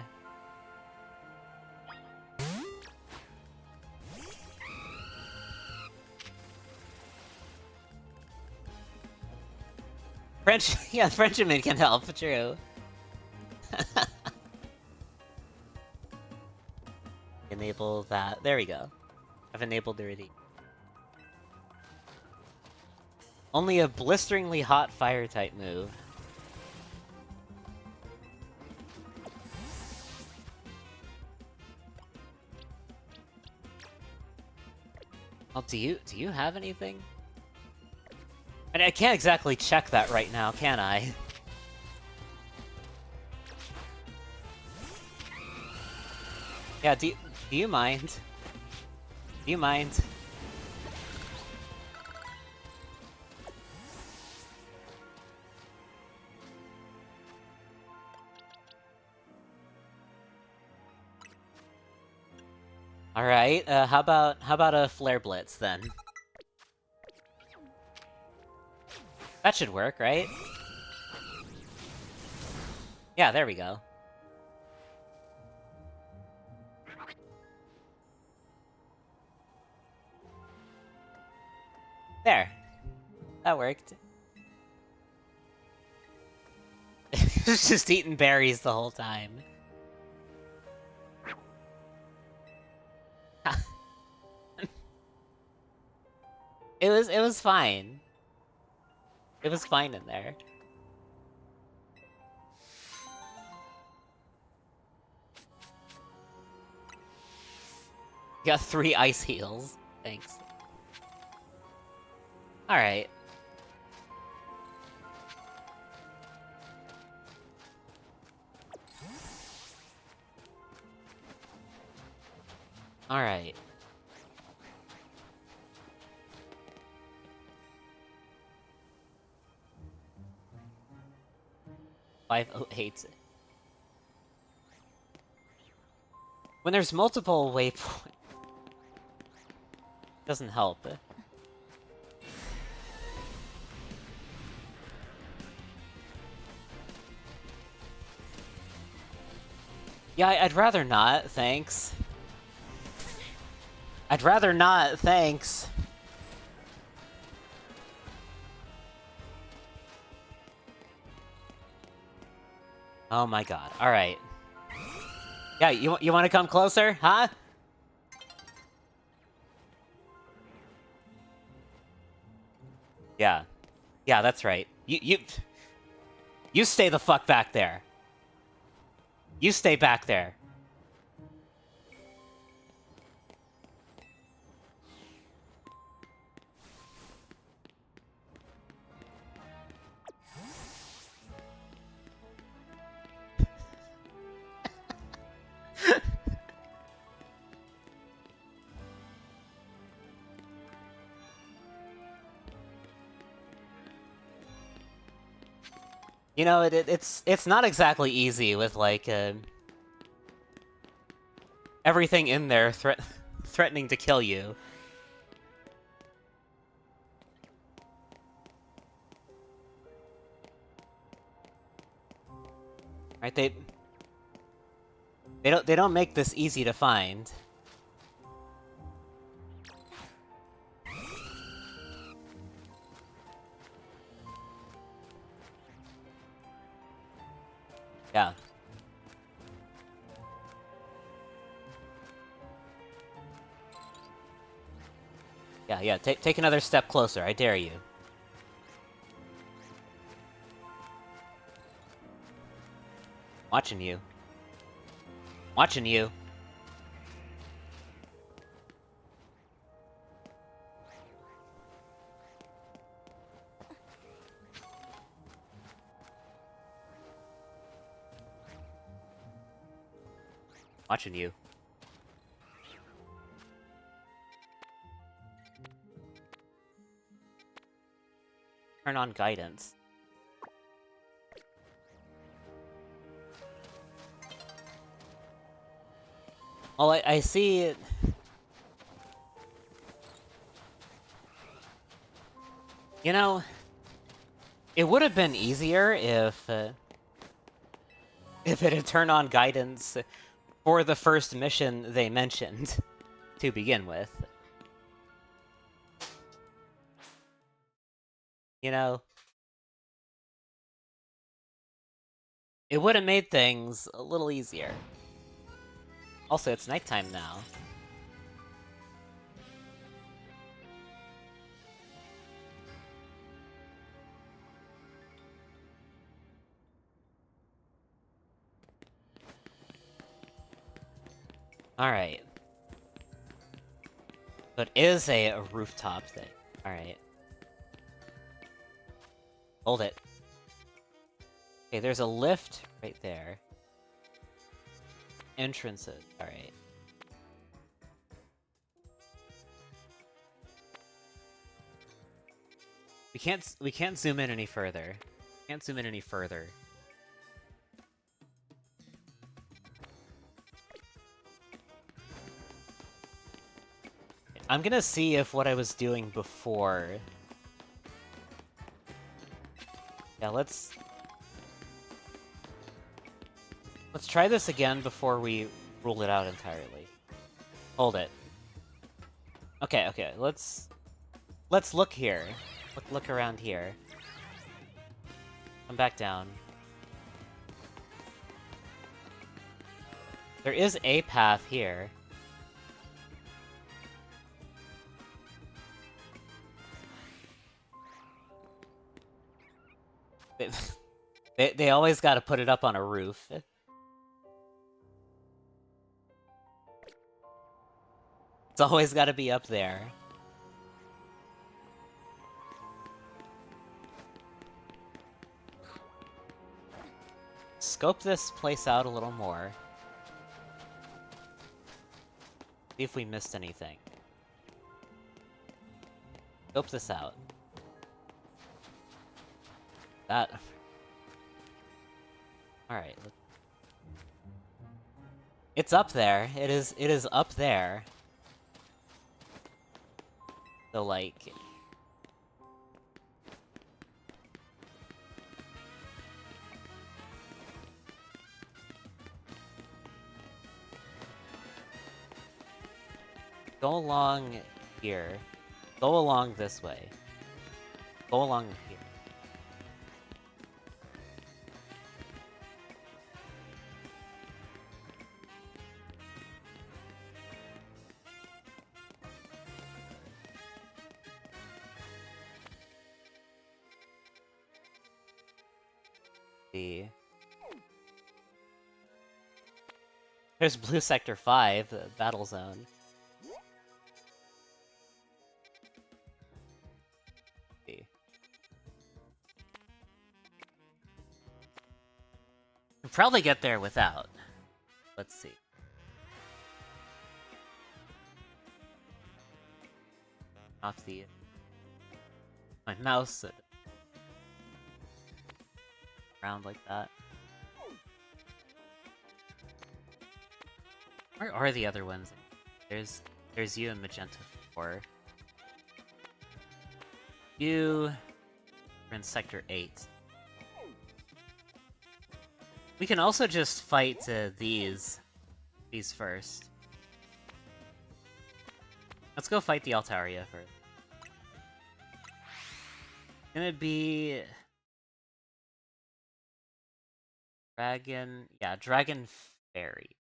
French, yeah, Frenchman can help, true. Enable that. There we go. I've enabled already. Only a blisteringly hot fire type move. Oh, do you have anything? And I can't exactly check that right now, can I? Yeah, do you mind? Do you mind? Alright, how about a Flare Blitz, then? That should work, right? Yeah, there we go. There. That worked. Just eating berries the whole time. It was fine. It was fine in there. You got 3 ice heals. Thanks. Alright. Alright. "508. When there's multiple waypoints, doesn't help. Yeah, I'd rather not, thanks. I'd rather not, thanks. Oh my god, alright. Yeah, you wanna come closer, huh? Yeah. Yeah, that's right. You stay the fuck back there. You stay back there. You know, it's not exactly easy with, like, everything in there threatening to kill you. Right, they don't make this easy to find. Yeah. Yeah, take another step closer, I dare you. Watching you. Watching you. Watching you. Turn on guidance. Well, I see it. You know, it would have been easier if it had turned on guidance for the first mission they mentioned to begin with. You know, it would have made things a little easier. Also, it's nighttime now. Alright. So it is a rooftop thing. Alright. Hold it. Okay, there's a lift right there. Entrances. Alright. We can't zoom in any further. Can't zoom in any further. I'm gonna see if what I was doing before... Yeah, let's try this again before we rule it out entirely. Hold it. Okay, okay, let's look here. Let's look around here. Come back down. There is a path here. They always gotta put it up on a roof. It's always gotta be up there. Scope this place out a little more. See if we missed anything. Scope this out. That... Alright. It's up there. It is up there. So, like... Go along here. Go along this way. Go along here. See. There's Blue Sector 5, the battle zone. See. Can probably get there without. Let's see. Off the... My mouse... around like that. Where are the other ones? There's you and Magenta 4. You are in Sector 8. We can also just fight these first. Let's go fight the Altaria first. Gonna be... Dragon... Yeah, Dragon Fairy.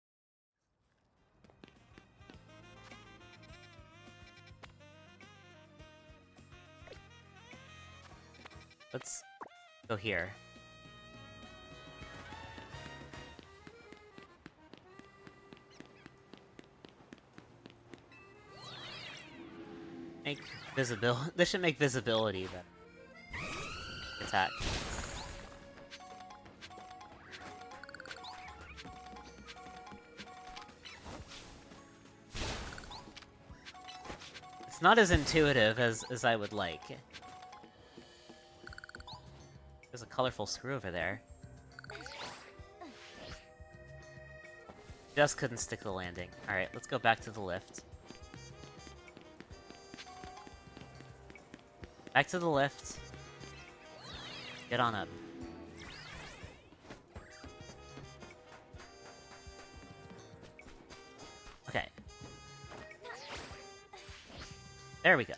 Let's go here. Make visibility. This should make visibility better. Attack. not as intuitive as I would like. There's a colorful screw over there. Just couldn't stick the landing. Alright, let's go back to the lift. Back to the lift. Get on up. Okay. There we go.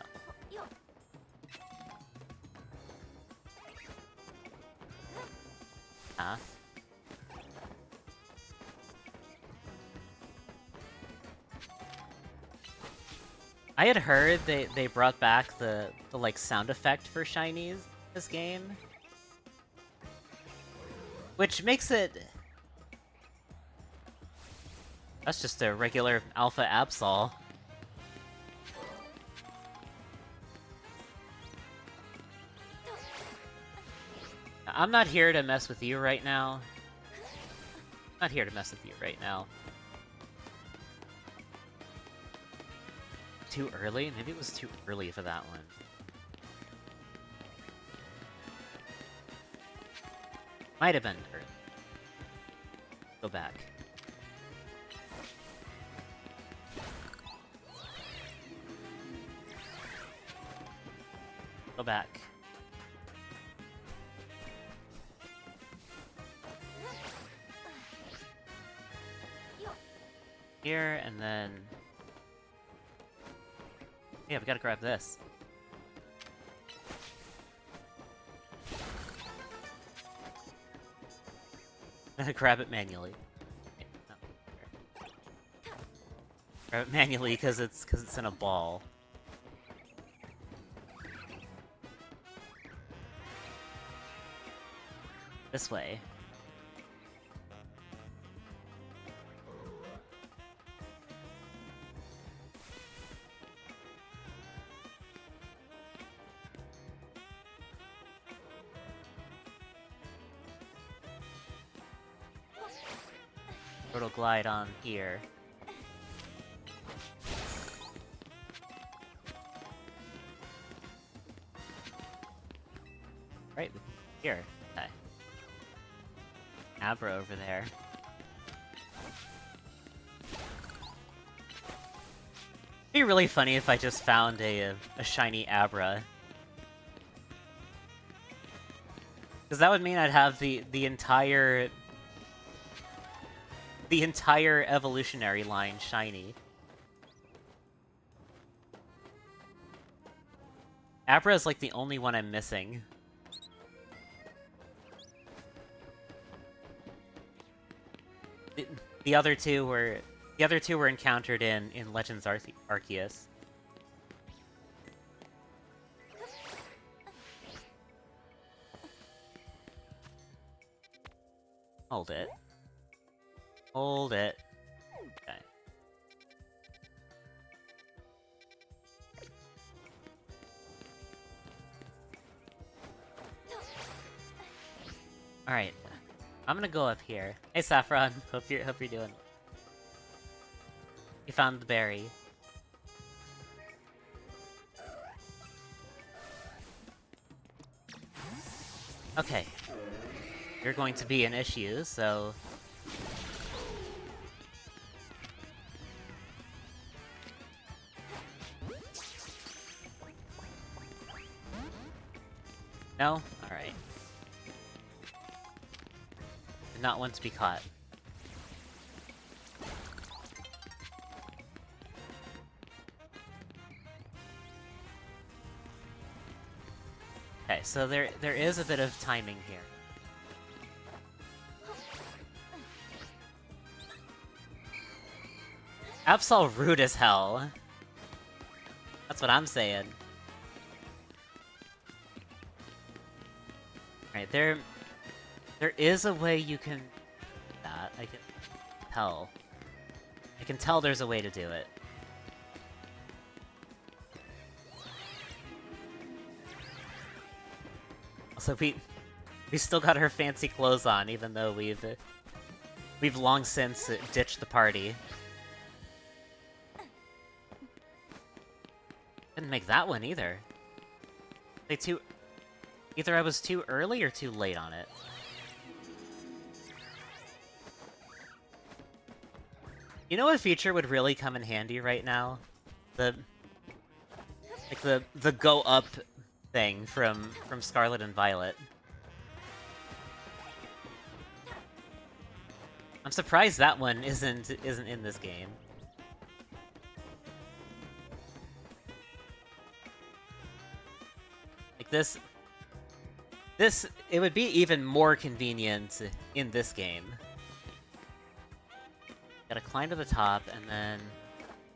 Huh? I had heard they brought back the like sound effect for shinies this game. Which makes it... That's just a regular Alpha Absol. I'm not here to mess with you right now. I'm not here to mess with you right now. Too early? Maybe it was too early for that one. Might have been early. Go back. Go back. Here, and then... Yeah, we gotta grab this. Gotta grab it manually. Okay, no. Grab it manually because it's in a ball. This way. It'll glide on here. Right here. Okay. Abra over there. It'd be really funny if I just found a shiny Abra. Because that would mean I'd have the entire evolutionary line shiny. Abra is like the only one I'm missing. The other two were encountered in Legends Arceus. Hold it. Hold it. Okay. Alright. I'm gonna go up here. Hey Saffron, hope you're doing. You found the berry. Okay. You're going to be an issue, so... No? Alright. Did not want to be caught. Okay, so there is a bit of timing here. Absol rude as hell. That's what I'm saying. Alright, there is a way you can do that. I can tell. I can tell there's a way to do it. Also, we still got her fancy clothes on, even though we've long since ditched the party. Didn't make that one either. Either I was too early or too late on it. You know what feature would really come in handy right now? The go up thing from Scarlet and Violet. I'm surprised that one isn't in this game. Like this, it would be even more convenient in this game. Gotta climb to the top, and then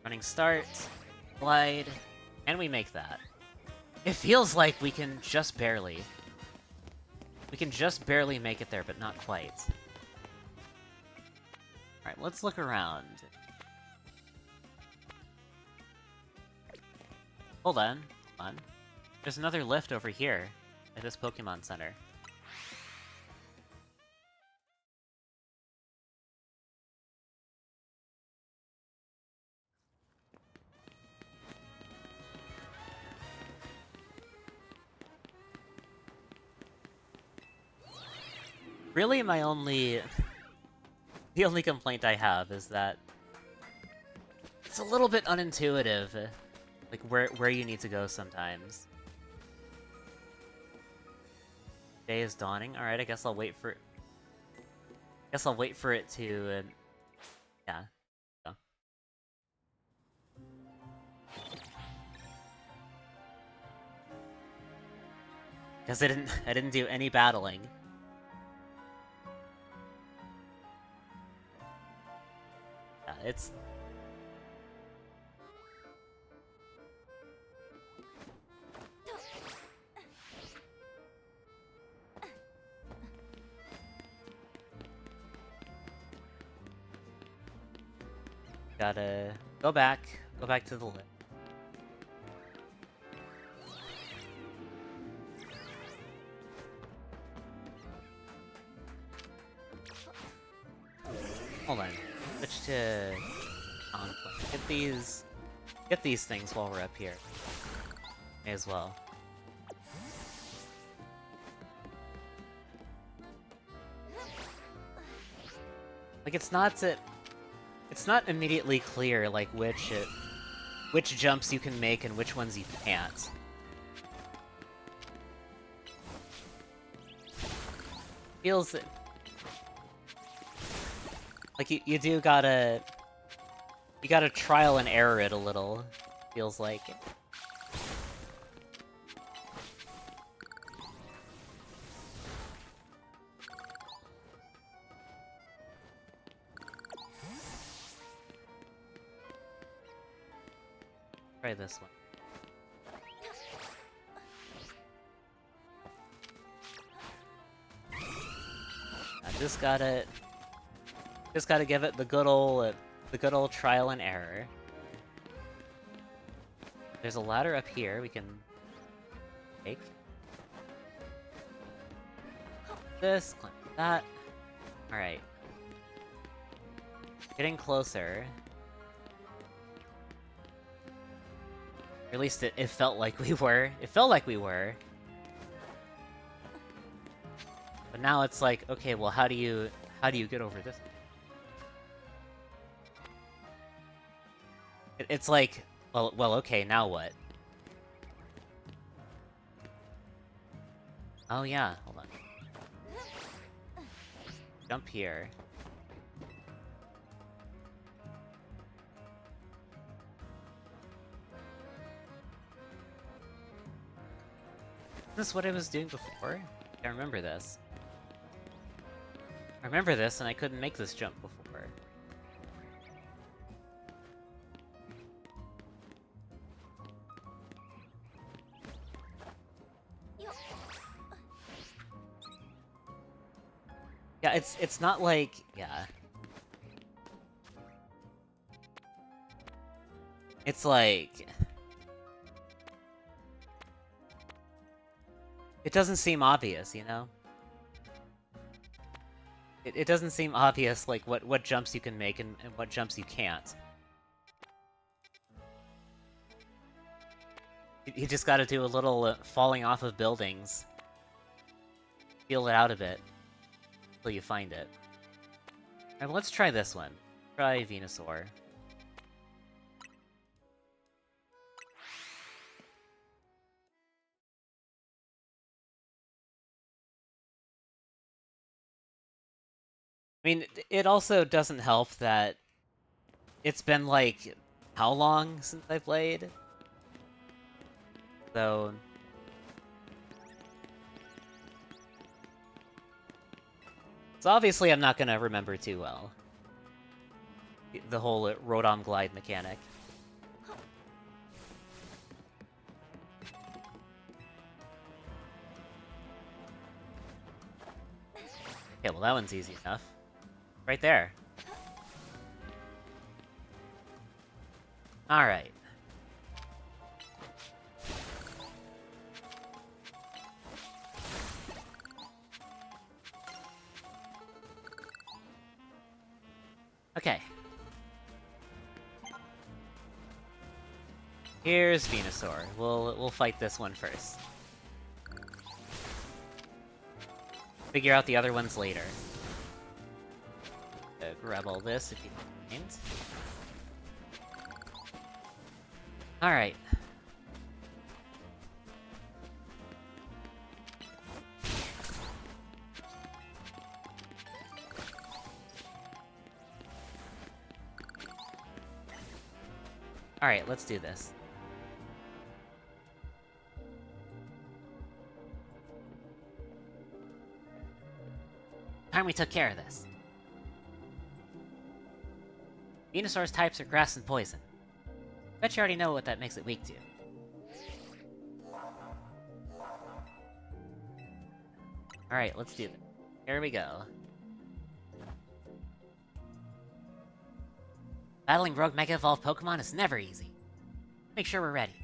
running start, glide, and we make that. It feels like we can just barely. We can just barely make it there, but not quite. Alright, let's look around. Hold on. There's another lift over here at this Pokemon Center. Really, the only complaint I have is that it's a little bit unintuitive, like where you need to go sometimes. Day is dawning. All right, I guess I'll wait for. It to. Yeah. Go. Because I didn't do any battling. Yeah, it's. Gotta go back to the lift. Hold on. Switch to conflict. Get these things while we're up here. May as well. Like it's not immediately clear like which jumps you can make and which ones you can't. Feels like you gotta trial and error it a little. Feels like. Try this one. I just gotta give it the good old trial and error. There's a ladder up here we can take. This, climb that. Alright. Getting closer. Or at least it felt like we were. It felt like we were. But now it's like, okay, well how do you get over this? It's like, well, okay, now what? Oh yeah, hold on. Jump here. Is this what I was doing before? I remember this. I remember this, and I couldn't make this jump before. Yeah, it's not like, yeah. It's like... It doesn't seem obvious, you know? It doesn't seem obvious, like, what jumps you can make and what jumps you can't. You just gotta do a little falling off of buildings. Feel it out a bit. Until you find it. Alright, let's try this one. Try Venusaur. I mean, it also doesn't help that it's been like, how long since I played? So... So obviously I'm not gonna remember too well. The whole Rotom Glide mechanic. Okay, well that one's easy enough. Right there. Alright. Okay. Here's Venusaur. We'll fight this one first. Figure out the other ones later. Grab all this if you don't mind. Alright. Alright, let's do this. Time we took care of this. Venusaur's types are grass and poison. Bet you already know what that makes it weak to. Alright, let's do this. Here we go. Battling rogue Mega Evolved Pokemon is never easy. Make sure we're ready.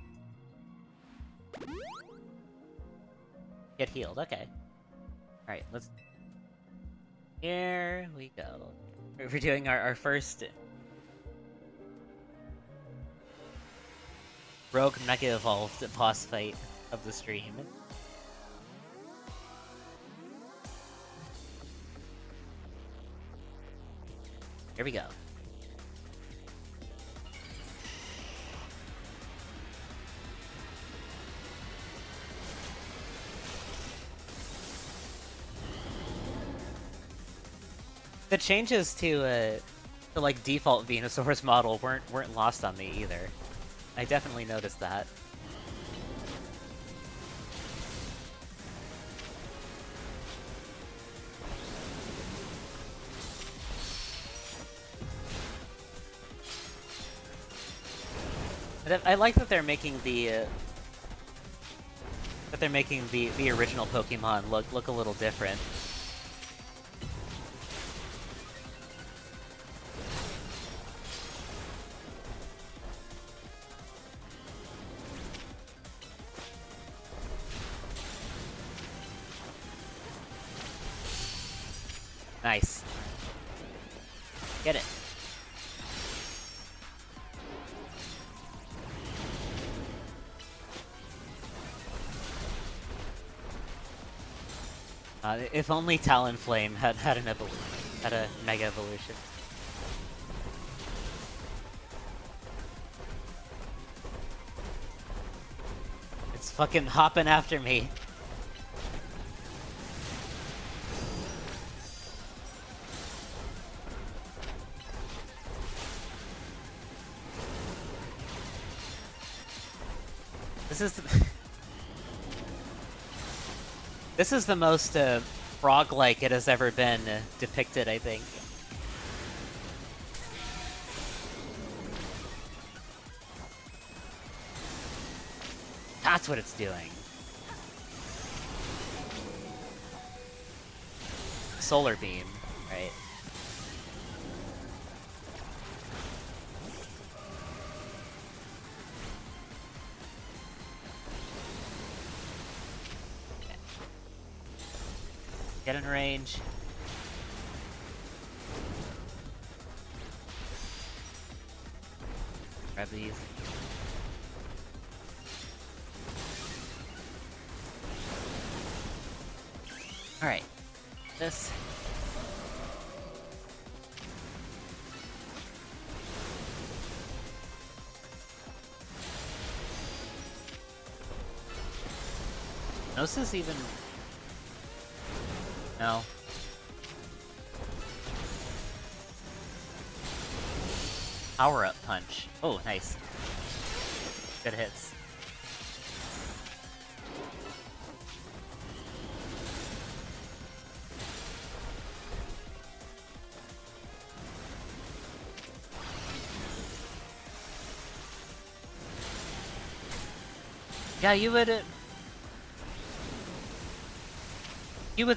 Get healed, okay. Alright, let's... Here we go. We're doing our first... Rogue Mega Evolved boss fight of the stream. Here we go. The changes to like default Venusaur's model weren't lost on me either. I definitely noticed that. I like that they're making the original Pokemon look a little different. Nice. Get it. If only Talonflame had a Mega Evolution. It's fucking hopping after me. This is the most frog-like it has ever been depicted, I think. That's what it's doing. Solar Beam, right? Get in range. Grab these. Alright. This. Gnosis even... No. Power-up punch. Oh, nice. Good hits. Yeah, you would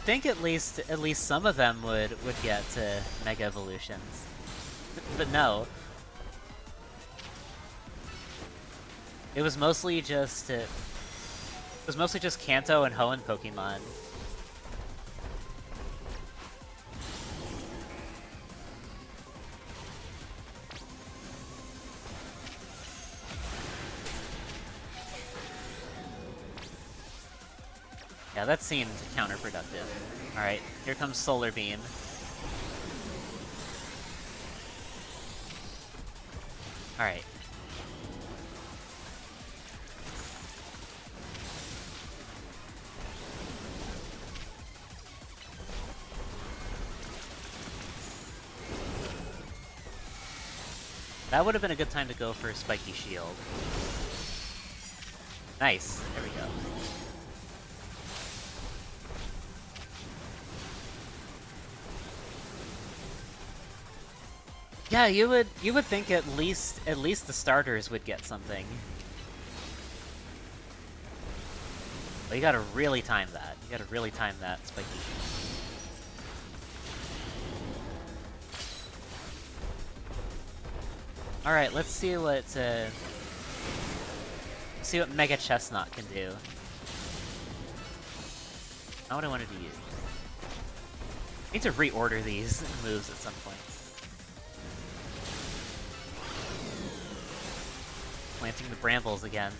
think at least some of them would get to Mega Evolutions. But no. It was mostly just Kanto and Hoenn Pokemon. Yeah, that seemed counterproductive. Alright, here comes Solar Beam. Alright. That would have been a good time to go for a Spiky Shield. Nice, there we go. Yeah, you would think at least the starters would get something. But you gotta really time that. You gotta really time that Spiky Shield. Alright, let's see what Mega Chestnut can do. Not what I wanted to use. I need to reorder these moves at some point. Planting the brambles again.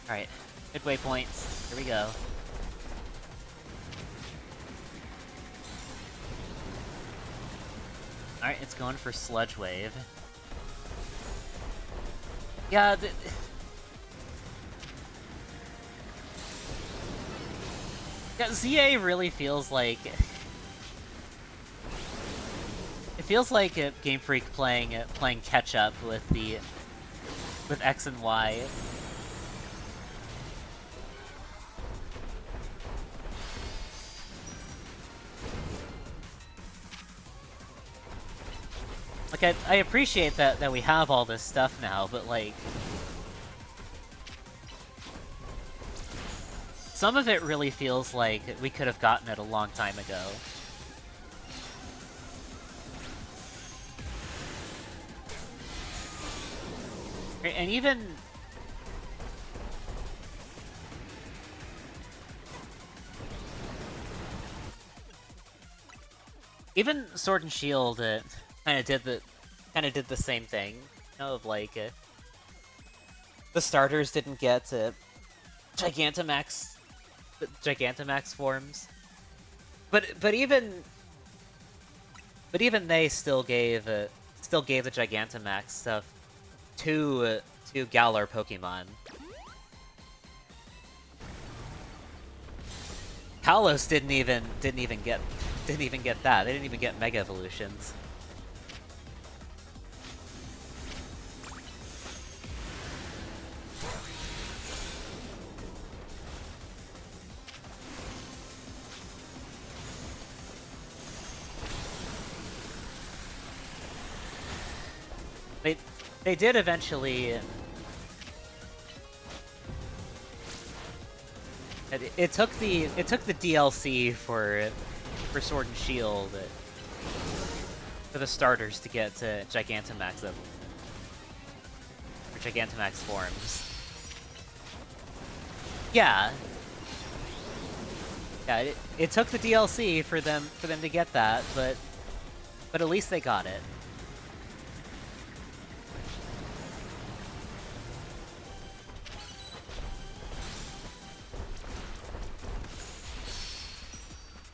Alright, midway points. Here we go. Alright, it's going for Sludge Wave. Yeah, yeah, ZA really feels like... It feels like Game Freak playing catch up with X and Y. Like I appreciate that we have all this stuff now, but like some of it really feels like we could have gotten it a long time ago. And even Sword and Shield kind of did the same thing, you know, of like the starters didn't get Gigantamax forms, but even they still gave the Gigantamax stuff to Galar Pokemon. Kalos didn't even get that. They didn't even get Mega Evolutions. They did eventually. It took the DLC for Sword and Shield for the starters to get to Gigantamax or Gigantamax forms. Yeah. Yeah, it took the DLC for them to get that, but at least they got it.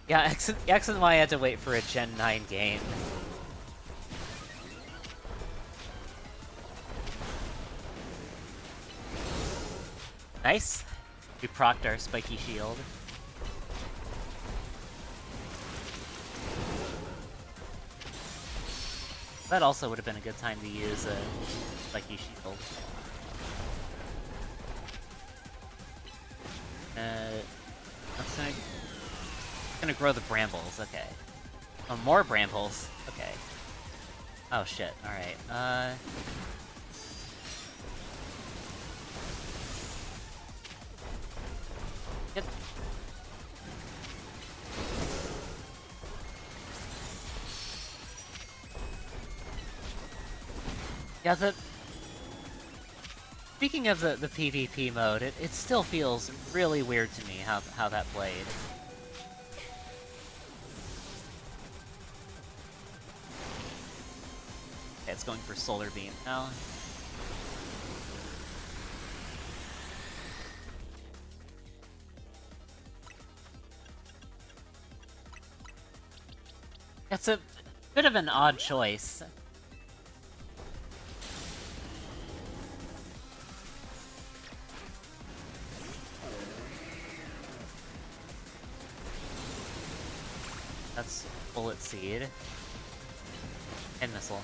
Yeah, X and Y had to wait for a Gen 9 game. Nice. We procced our spiky shield. That also would have been a good time to use a spiky shield. I'm gonna grow the brambles, okay. Oh, more brambles, okay. Oh shit, alright, Get... Yeah, speaking of the PvP mode, it still feels really weird to me how that played. Okay, it's going for Solar Beam now. It's a bit of an odd choice. That's Bullet Seed. And Missile.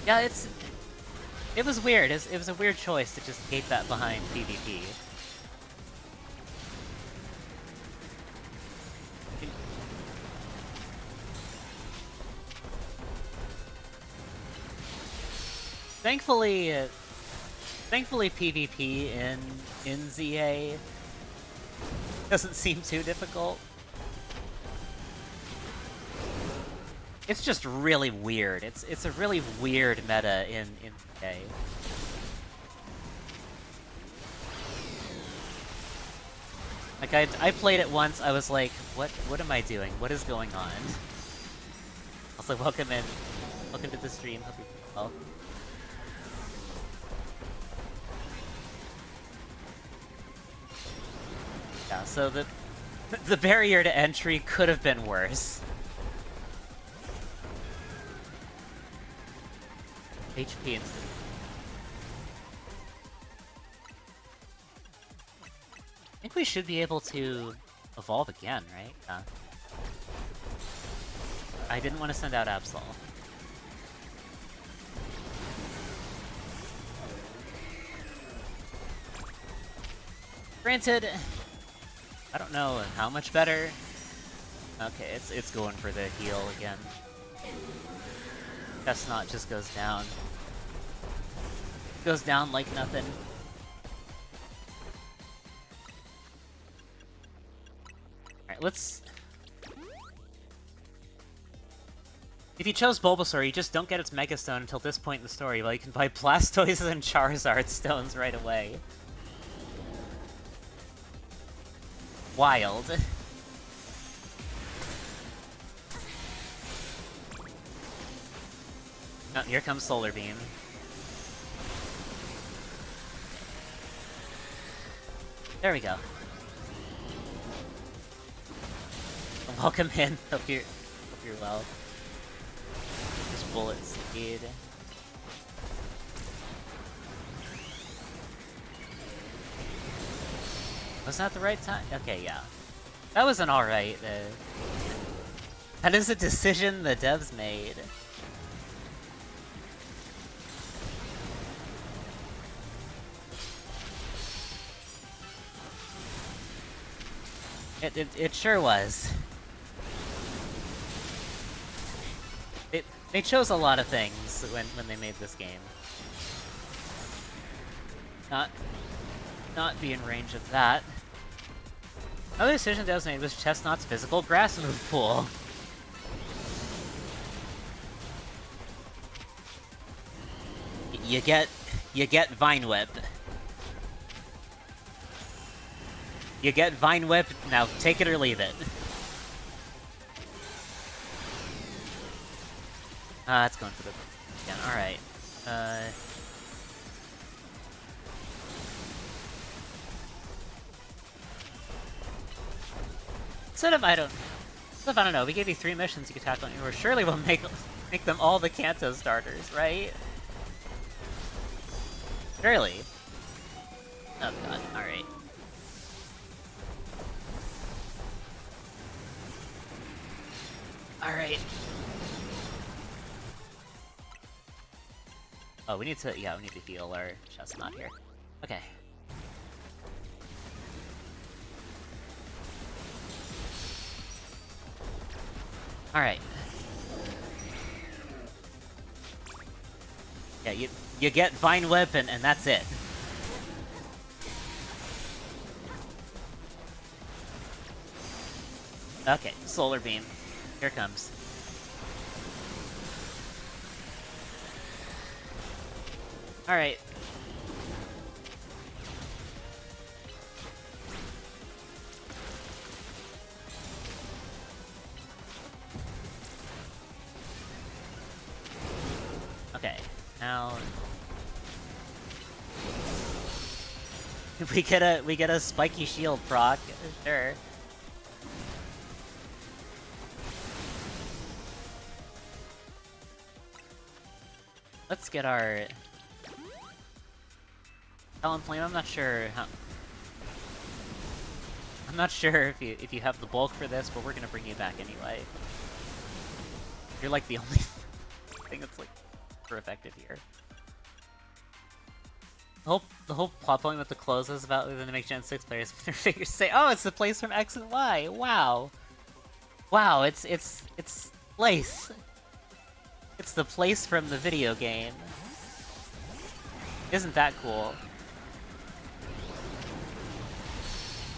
Yeah, it was weird. It was a weird choice to just gate that behind PvP. Thankfully PvP in ZA doesn't seem too difficult. It's just really weird. It's a really weird meta in ZA. Like I played it once, I was like, what am I doing? What is going on? I was like, welcome to the stream, hope you're doing well. Yeah, so the barrier to entry could have been worse. HP instant. I think we should be able to evolve again, right? Yeah. I didn't want to send out Absol. Granted, I don't know how much better. Okay, it's going for the heal again. Chestnut just goes down. Goes down like nothing. Alright, let's... If you chose Bulbasaur, you just don't get its Mega Stone until this point in the story, while you can buy Blastoise and Charizard stones right away. Wild. Oh, here comes Solar Beam. There we go. Welcome in. Hope you're well. Just Bullet Seed. Was that the right time? Okay, yeah. That was an alright. That is a decision the devs made. It sure was. They chose a lot of things when they made this game. Not be in range of that. Another decision that was made was Chestnut's physical grass move pool. You get Vine Whip. You get Vine Whip, now take it or leave it. It's going for the again. Alright. Instead of, I don't know, we gave you 3 missions you could tackle anywhere. Surely we'll make them all the Kanto starters, right? Surely. Oh god, alright. Alright. Oh, we need to heal our chestnut here. Okay. Alright. Yeah, you get Vine Whip and that's it. Okay, Solar Beam. Here it comes. Alright. Okay, now we get a spiky shield proc, sure. Let's get our Talonflame. I'm not sure if you have the bulk for this, but we're gonna bring you back anyway. You're like the only thing that's like super effective here. The whole plot point with the clothes is about to make Gen 6 players with their figures say, "Oh, it's the place from X and Y." Wow, wow, it's place. It's the place from the video game. Isn't that cool?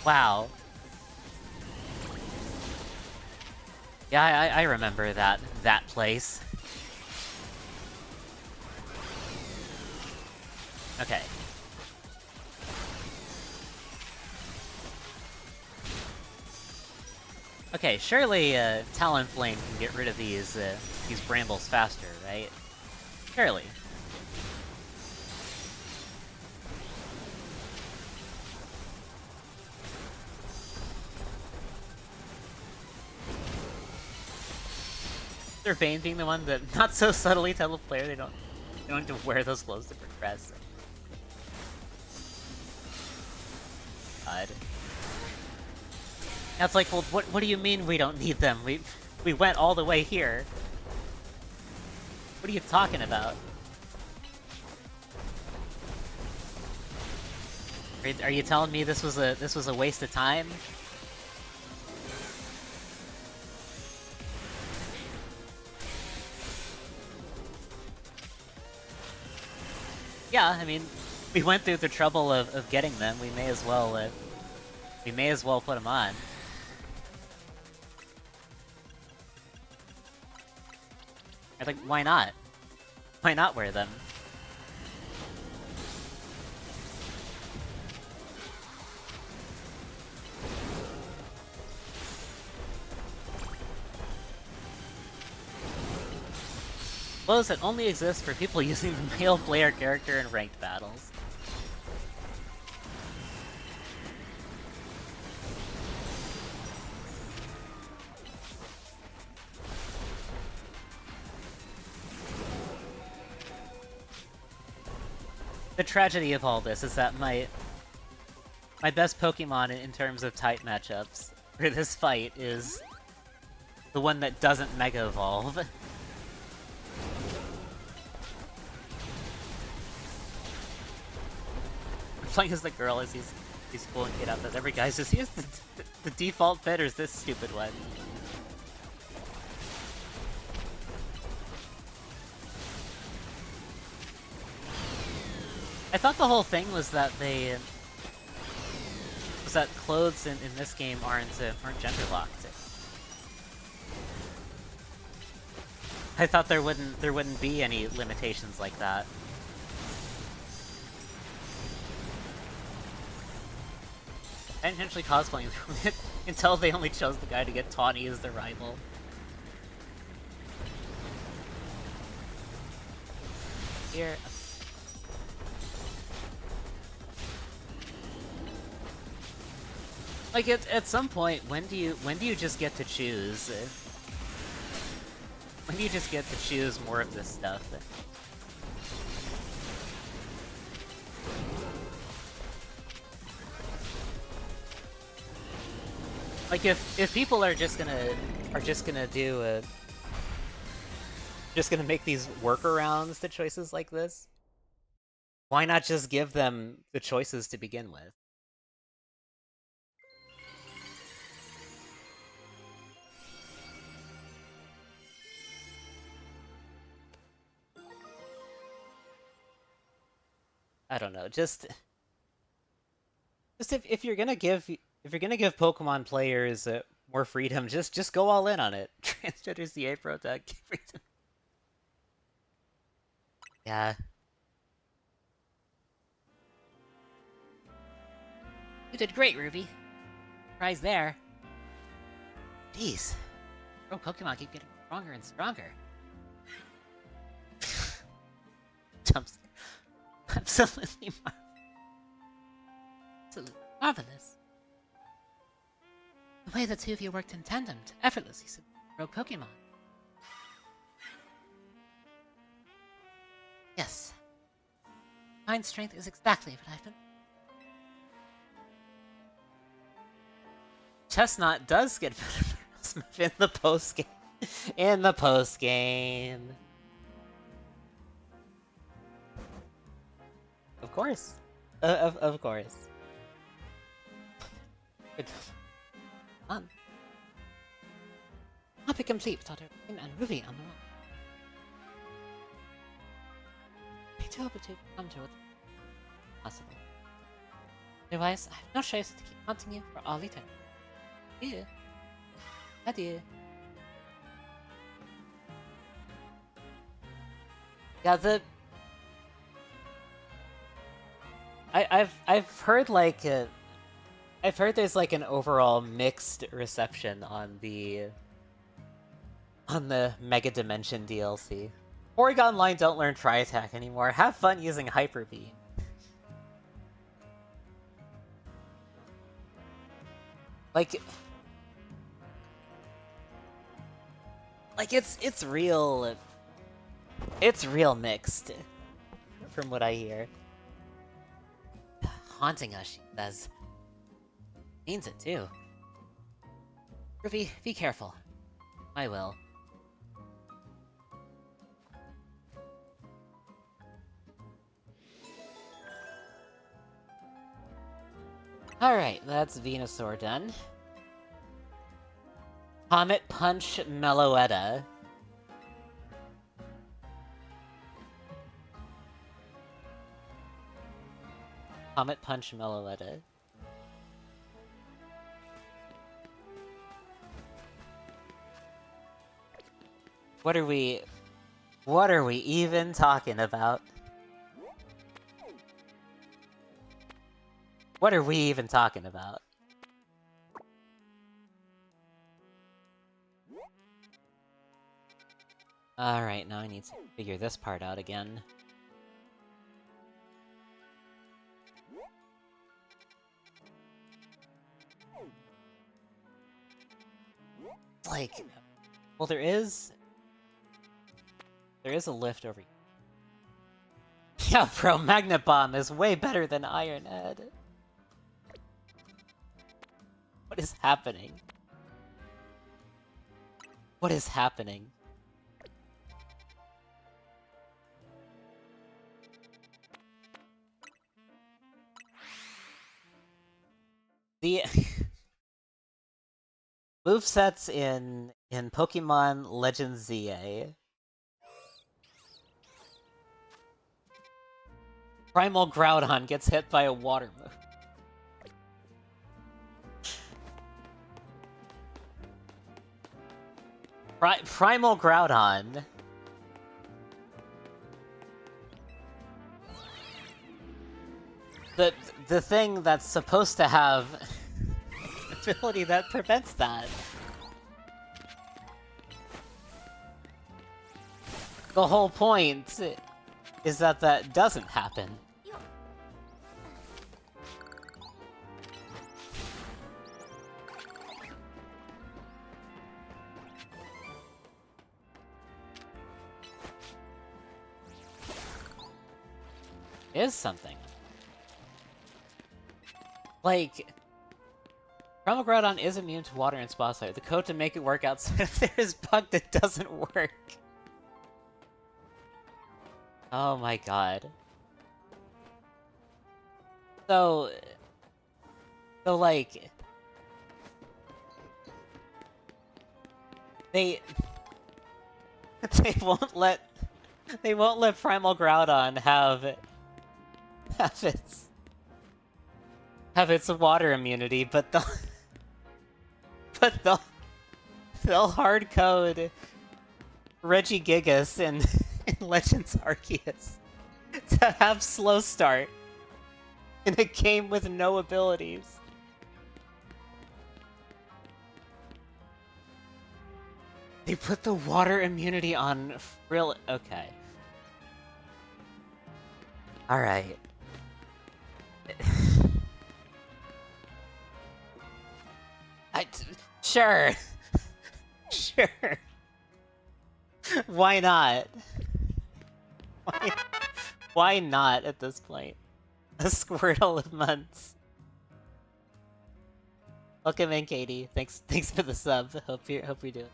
Wow. Yeah, I remember that place. Okay. Okay, surely Talonflame can get rid of these brambles faster, right? Surely. Their Bane being the one that not so subtly tell the player they don't have to wear those clothes to progress. God. That's like, well, what do you mean we don't need them? We went all the way here. What are you talking about? Are you telling me this was a waste of time? Yeah, I mean, we went through the trouble of getting them. We may as well put them on. Like, why not? Why not wear them? Clothes that only exist for people using the male player character in ranked battles. The tragedy of all this is that my best Pokemon in terms of type matchups for this fight is the one that doesn't Mega Evolve. Playing as the girl as he's pulling it up as every guy's just he has the default fit or is this stupid one? I thought the whole thing was that clothes in this game aren't gender locked. I thought there wouldn't be any limitations like that. I intentionally cosplaying until they only chose the guy to get Tawny as their rival. Here. Like, at some point, when do you just get to choose? When do you just get to choose more of this stuff? Like, if people are just gonna do just gonna make these workarounds to choices like this, why not just give them the choices to begin with? I don't know, just if you're gonna give Pokemon players more freedom, just go all in on it. Transgender's the A protect. Yeah. You did great, Ruby. Prize there. Jeez. Pro Pokemon keep getting stronger and stronger. Jumps. Absolutely marvelous. The way the two of you worked in tandem to effortlessly subdue rogue Pokemon. Yes. Mind strength is exactly what I've been. Chestnut does get better in the post game. In the post game. Of course. Of course. Copy complete with Dr. and Ruby on the run. I do hope to come to what possible. Otherwise, I have no choice to keep haunting you for all eternity. Adieu. Adieu. Yeah, I've heard like I've heard there's like an overall mixed reception on the Mega Dimension DLC. Porygon Line don't learn Tri Attack anymore. Have fun using Hyper Beam. Like it's real mixed from what I hear. Haunting us, she says. Means it too. Ruby, be careful. I will. Alright, that's Venusaur done. Comet Punch Meloetta. Comet Punch Meloetta. What are we even talking about? What are we even talking about? Alright, now I need to figure this part out again. It's like... Well, there is a lift over here. Yeah, bro, Magnet Bomb is way better than Iron Head. What is happening? What is happening? The movesets in Pokemon Legends ZA. Primal Groudon gets hit by a water move. Primal Groudon. The thing that's supposed to have an ability that prevents that. The whole point is that that doesn't happen. is something. Like, Primal Groudon is immune to water and Spa Site. The code to make it work outside of there is bugged, it doesn't work. Oh my god. So like... They won't let Primal Groudon have its water immunity, but they'll hard code Regigigas in Legends Arceus to have slow start in a game with no abilities. They put the water immunity on Frill. Okay. Alright. Sure. Sure. Why not? Why not at this point? A Squirtle of months. Welcome in, Katie. Thanks for the sub. Hope you're doing.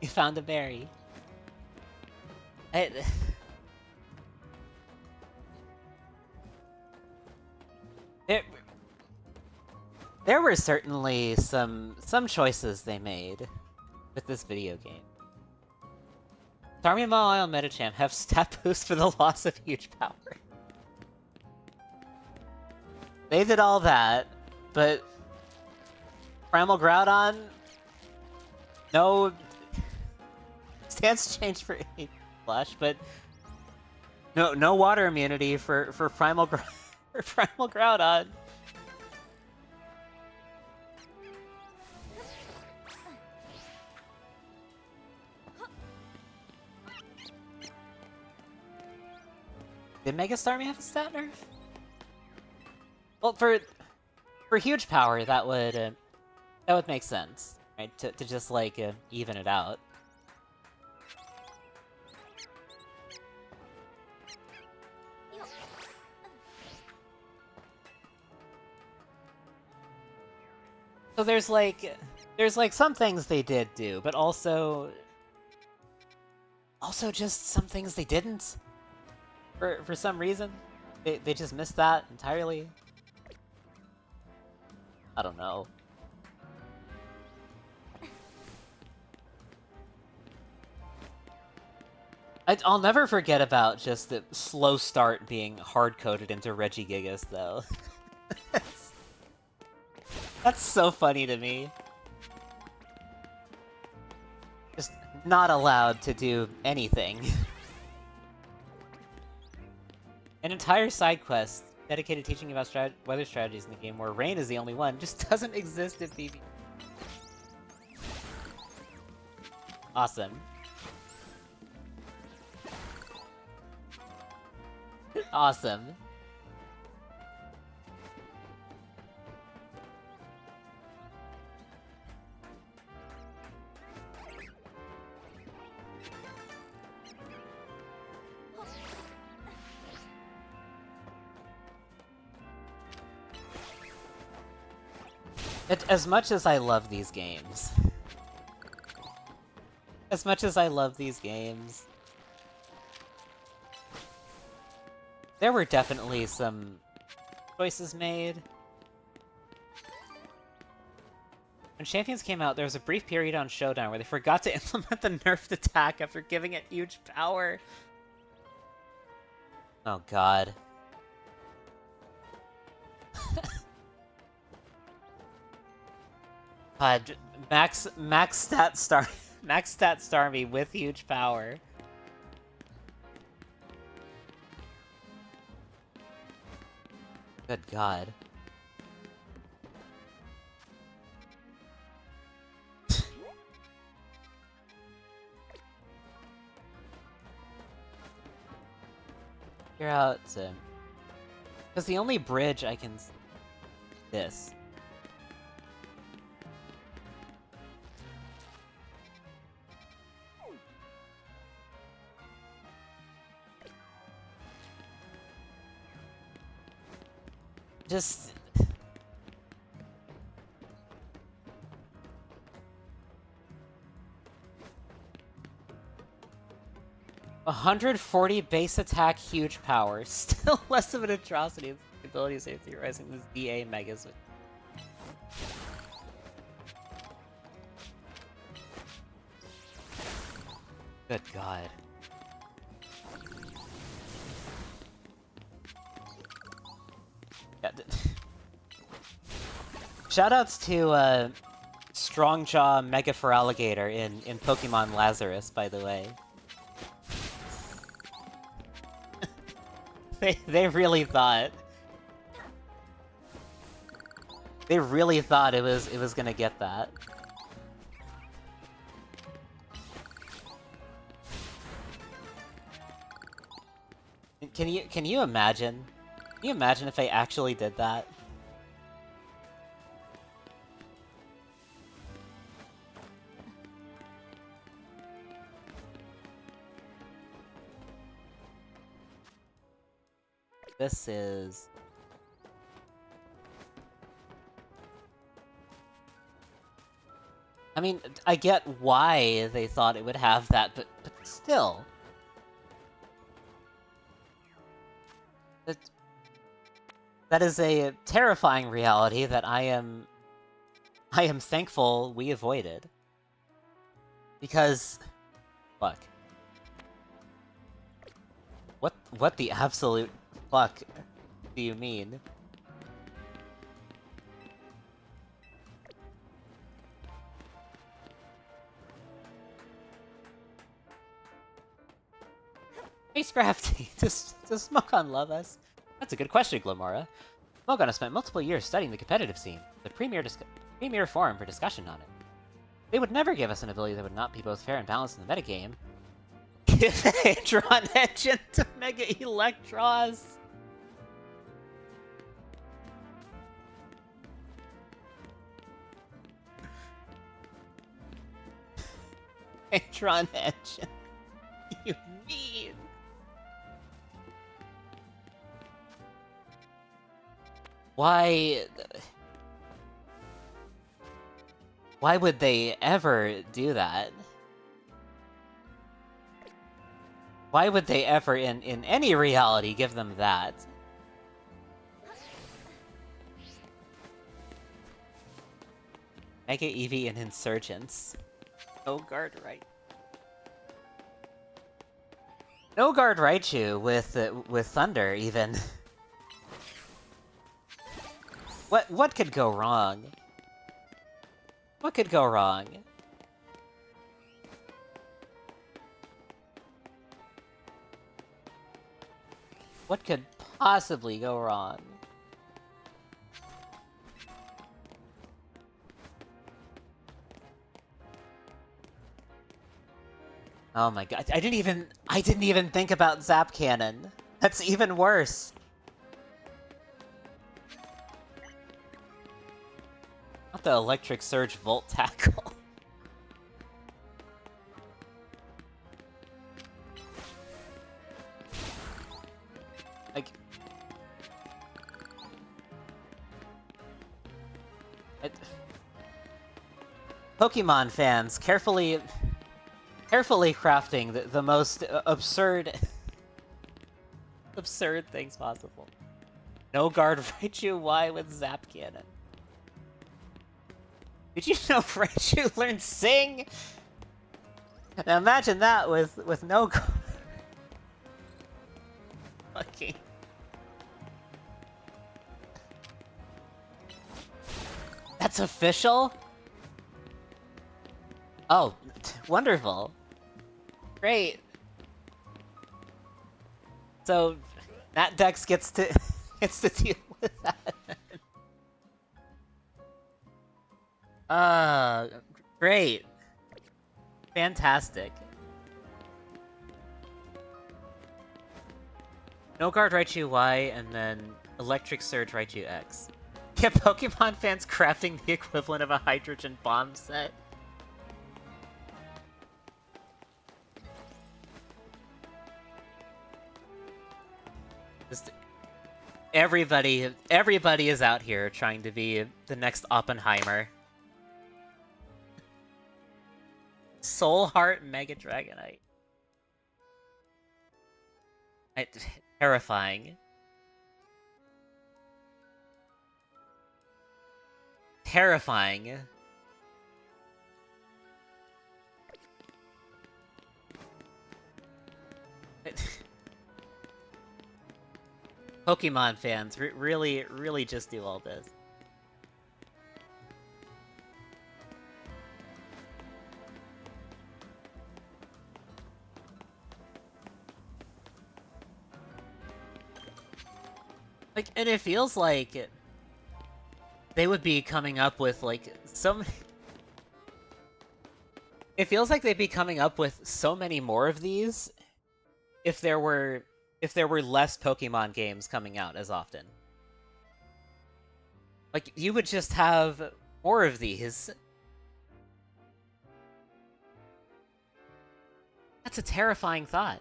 You found a berry. There were certainly some choices they made with this video game. Starmie Mile Metachamp have stat boost for the loss of huge power. They did all that, but Primal Groudon, no stance change for Flash, but no water immunity for Primal Groudon. Did Mega Starmie have a stat nerf? Well, for huge power, that would make sense, right? To just like even it out. So there's like some things they did do, but also just some things they didn't. For some reason, they just missed that entirely. I don't know. I'll never forget about just the slow start being hard-coded into Regigigas, though. That's so funny to me. Just not allowed to do anything. An entire side quest dedicated to teaching about weather strategies in the game where rain is the only one just doesn't exist in PvP. Awesome. Awesome. As much as I love these games, there were definitely some choices made. When Champions came out, there was a brief period on Showdown where they forgot to implement the nerfed attack after giving it huge power. Oh god. God, max stat Starmie with huge power. Good god. Figure out because the only bridge I can this. Just... 140 base attack, huge power. Still less of an atrocity. The ability to save theorizing this DA megas. Good god. Yeah, shoutouts to Strongjaw Mega Feraligatr in Pokemon Lazarus, by the way. They really thought it was gonna get that. Can you imagine? Can you imagine if they actually did that? This is... I mean, I get why they thought it would have that, but still. That is a terrifying reality that I am thankful we avoided. Because... fuck. What the absolute fuck do you mean? Hey Scrafty, does Smogon love us? That's a good question, Glomora. Smogon has spent multiple years studying the competitive scene, the premier forum for discussion on it. They would never give us an ability that would not be both fair and balanced in the metagame. Give Hadron Engine to Mega Electros! Hadron Engine. You mean? Why would they ever do that? Why would they ever, in any reality, give them that? Mega Eevee and Insurgents. No guard right. No guard Raichu with Thunder, even. What could go wrong? What could go wrong? What could possibly go wrong? Oh my god, I didn't even think about Zap Cannon. That's even worse. Not the Electric Surge Volt Tackle. Like... Pokemon fans, carefully crafting the most absurd things possible. No guard Raichu Y with Zap Cannon. Did you know Raichu learned Sing? Now imagine that with no guard. Fucking... That's official? Oh, wonderful. Great. So, Nat Dex gets to deal with that. Great. Fantastic. No guard Raichu Y, and then Electric Surge Raichu X. Yeah, Pokemon fans crafting the equivalent of a hydrogen bomb set. Just... Everybody is out here trying to be the next Oppenheimer. Soul Heart Mega Dragonite. Terrifying. Terrifying. Pokemon fans really just do all this. Like, and it feels like they would be coming up with, like, so many... It feels like they'd be coming up with so many more of these if there were less Pokemon games coming out as often. Like, you would just have more of these. That's a terrifying thought.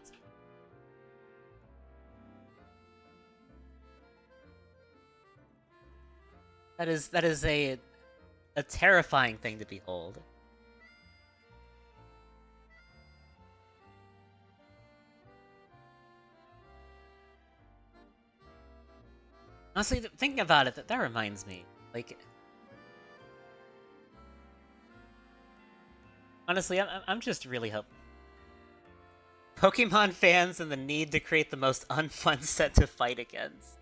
That is a terrifying thing to behold. Honestly, thinking about it, that reminds me. Like, honestly, I'm just really hoping. Pokemon fans and the need to create the most unfun set to fight against.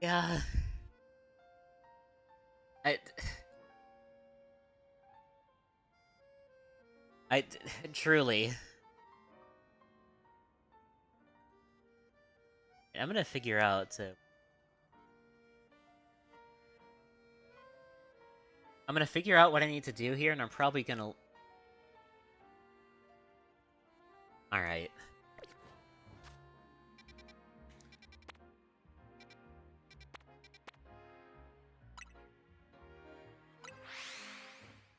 Yeah. I truly. I'm gonna figure out. I'm gonna figure out what I need to do here, and I'm probably gonna. All right.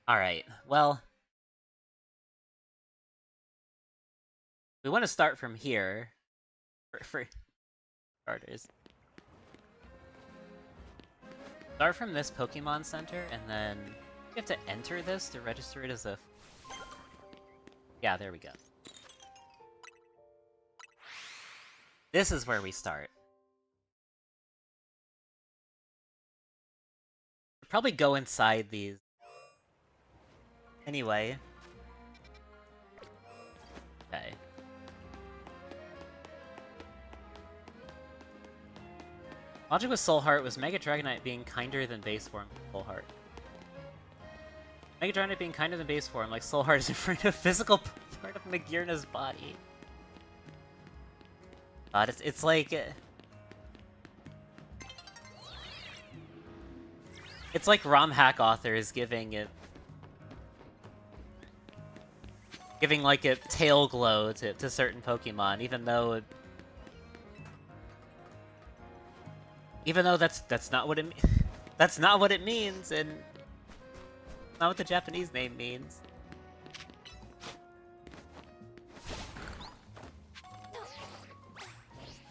All right. Well, we want to start from here for starters. Start from this Pokemon Center, and then you have to enter this to register it as a... Yeah, there we go. This is where we start. We'll probably go inside these. Anyway. Okay. Logic with Soul Heart was Mega Dragonite being kinder than base form Soul Heart. Mega Dragonite being kinder than base form, like Soul Heart is afraid of physical part of Magirna's body. God, it's like... It's like ROM hack authors giving like a tail glow to certain Pokemon, even though that's not what it that's not what it means, and not what the Japanese name means.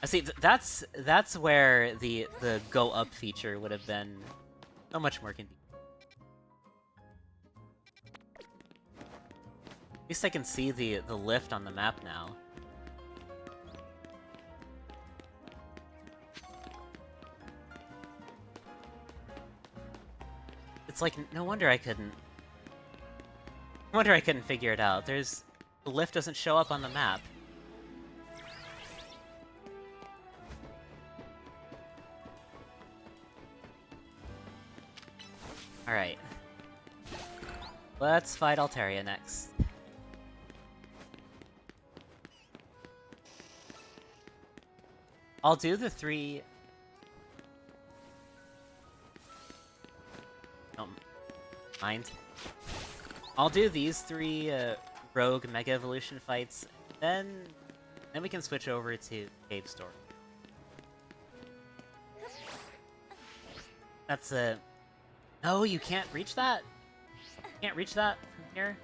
I see. That's where the go up feature would have been so much more convenient. At least I can see the lift on the map now. It's like, no wonder I couldn't... No wonder I couldn't figure it out. The lift doesn't show up on the map. Alright. Let's fight Altaria next. I'll do the 3... Don't mind. I'll do these 3 rogue Mega Evolution fights, then we can switch over to Cave Store. That's a... No, you can't reach that? You can't reach that from here?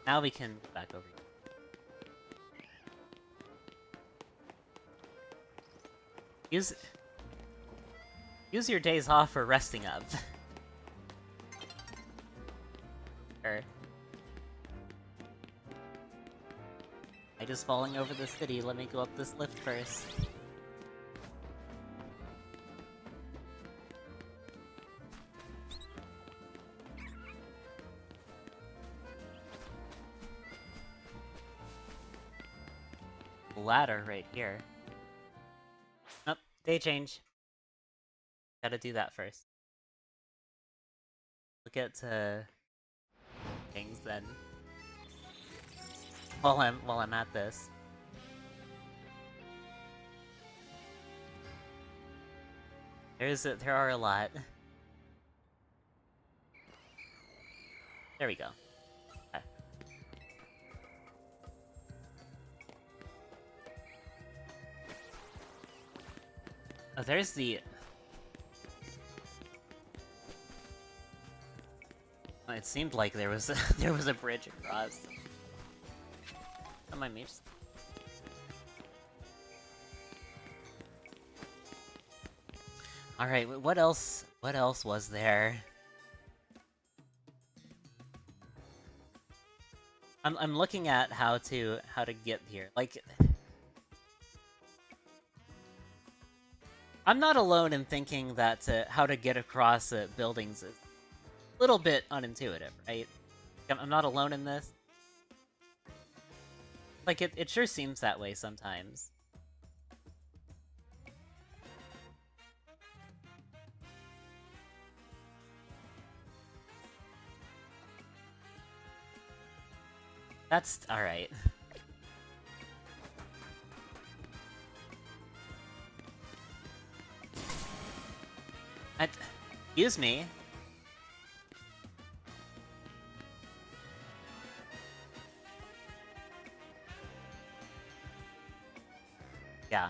Now we can go back over here. Use your days off for resting up. Sure. I just falling over the city, let me go up this lift first. Ladder right here. Nope, day change. Gotta do that first. We'll get to things then. While I'm at this. There are a lot. There we go. Okay. Oh, there's the... Oh, it seemed like there was there was a bridge across. Oh, my mage. Alright, what else? What else was there? I'm looking at how to get here. Like, I'm not alone in thinking that how to get across buildings is a little bit unintuitive, right? I'm not alone in this. Like, it sure seems that way sometimes. That's alright. Excuse me. Yeah.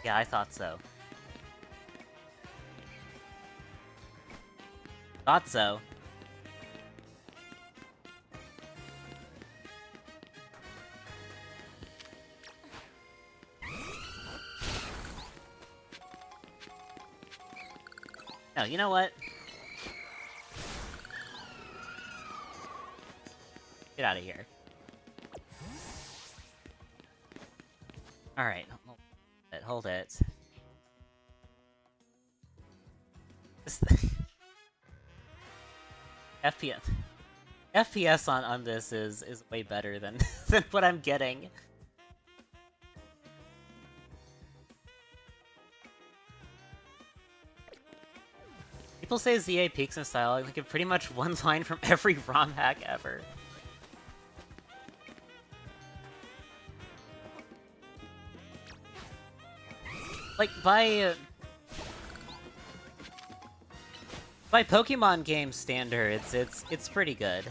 Yeah, I thought so. Thought so. No, you know what? Get out of here. Alright, hold it. FPS on this is way better than than what I'm getting. People say ZA peaks in style, I think it pretty much one line from every ROM hack ever. Like, by Pokémon game standards, it's pretty good.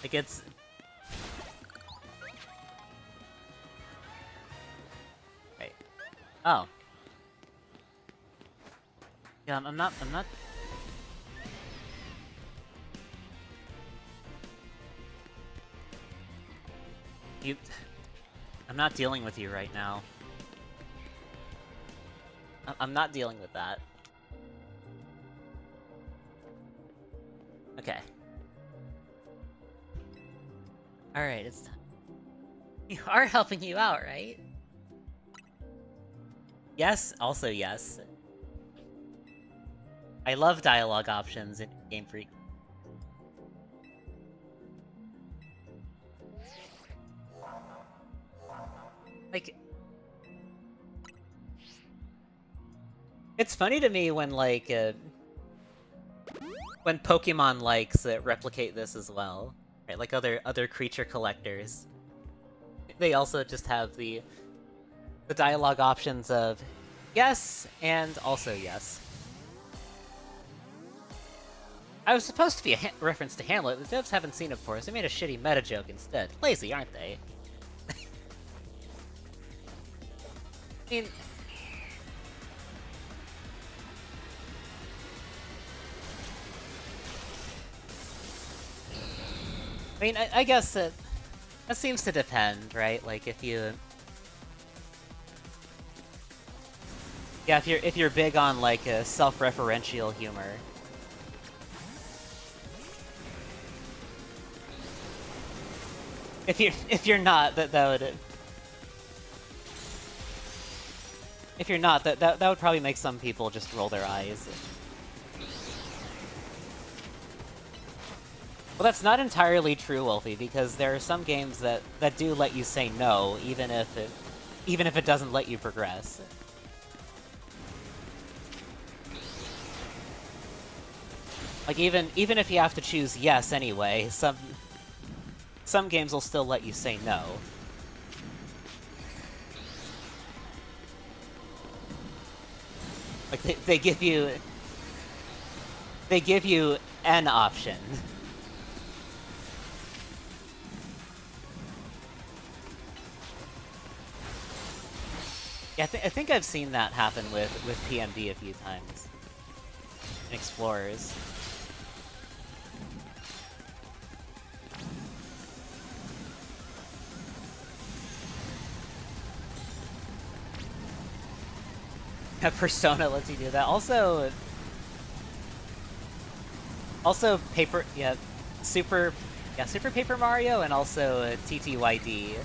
Like, it's... Wait. Oh. Yeah, I'm not... I'm not dealing with you right now. I'm not dealing with that. Okay. Alright, it's time. We are helping you out, right? Yes, also yes. I love dialogue options in Game Freak. Like... It's funny to me when, like, when Pokemon likes replicate this as well. Right, like other creature collectors. They also just have the dialogue options of yes and also yes. I was supposed to be a reference to Hamlet. The devs haven't seen it before, so they made a shitty meta joke instead. Lazy, aren't they? I mean... I guess that seems to depend, right? Like, if you... Yeah, if you're big on, like, a self-referential humor. If you're not, that would... If you're not, that would probably make some people just roll their eyes. Well, that's not entirely true, Wolfie, because there are some games that do let you say no, even if it doesn't let you progress. Like, even if you have to choose yes anyway, some games will still let you say no. Like, they give you an option. Yeah, I think I've seen that happen with PMD a few times. In Explorers. Persona lets you do that. Also Super Paper Mario, and also TTYD.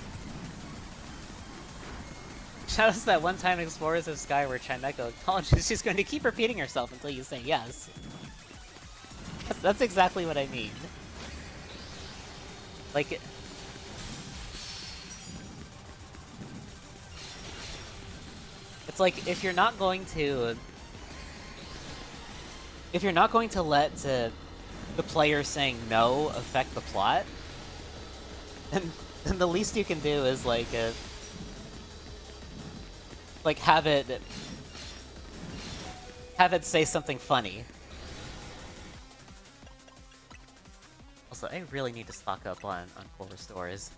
Shout out to that one time in Explorers of Sky where Chimeco acknowledges she's going to keep repeating herself until you say yes. That's exactly what I mean. Like... It's like, if you're not going to let the player saying no affect the plot, then the least you can do is like have it say something funny. Also, I really need to stock up on core restores.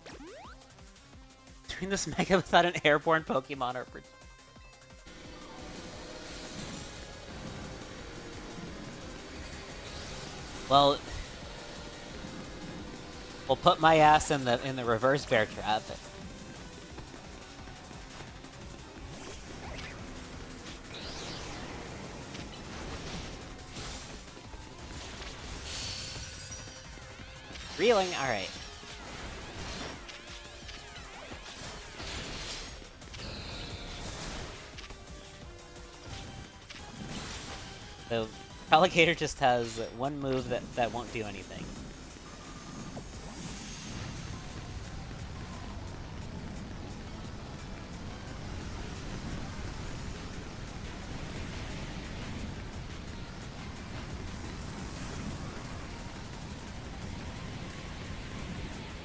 Doing this mega without an airborne Pokemon or... Well, we'll put my ass in the reverse bear trap. Reeling, alright. So, Alligator just has one move that won't do anything.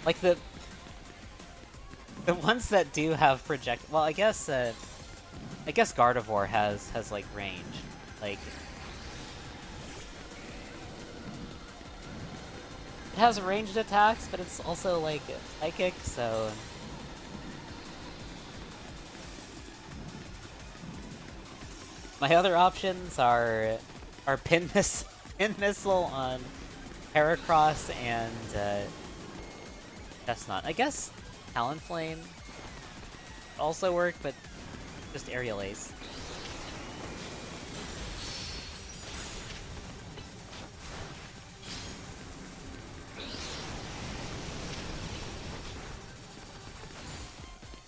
Like the ones that do have project... Well, I guess Gardevoir has like range. Like... It has ranged attacks, but it's also, like, psychic, so... My other options are Pin Missile on Heracross and, Chestnut. I guess Talonflame would also work, but just Aerial Ace.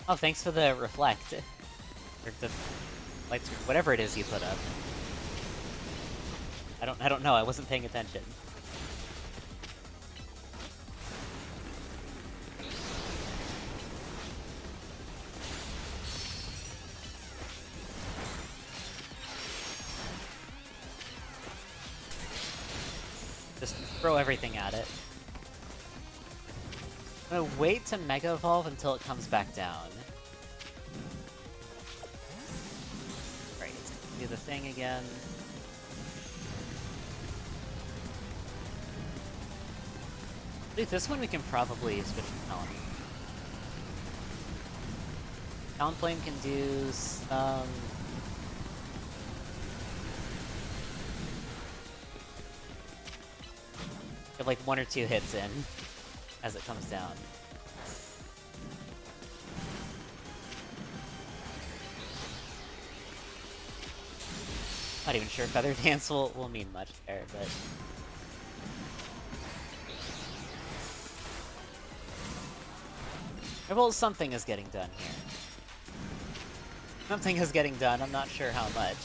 Oh, thanks for the reflect. Or the lights, whatever it is you put up. I don't know, I wasn't paying attention. Just throw everything at it. I'm gonna wait to Mega Evolve until it comes back down. Right, do the thing again. Dude, this one we can probably switch to Talon. Talonflame can do some... Get like 1 or 2 hits in as it comes down. Not even sure Feather Dance will mean much there, but... Well, something is getting done here. Something is getting done, I'm not sure how much.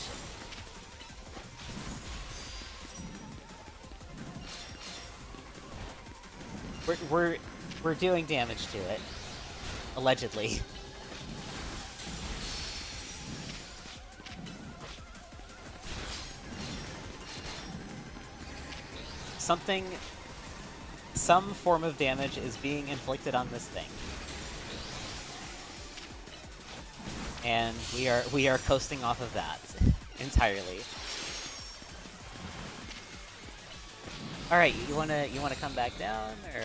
We're doing damage to it. Allegedly. Some form of damage is being inflicted on this thing. And we are coasting off of that entirely. All right, you wanna come back down, or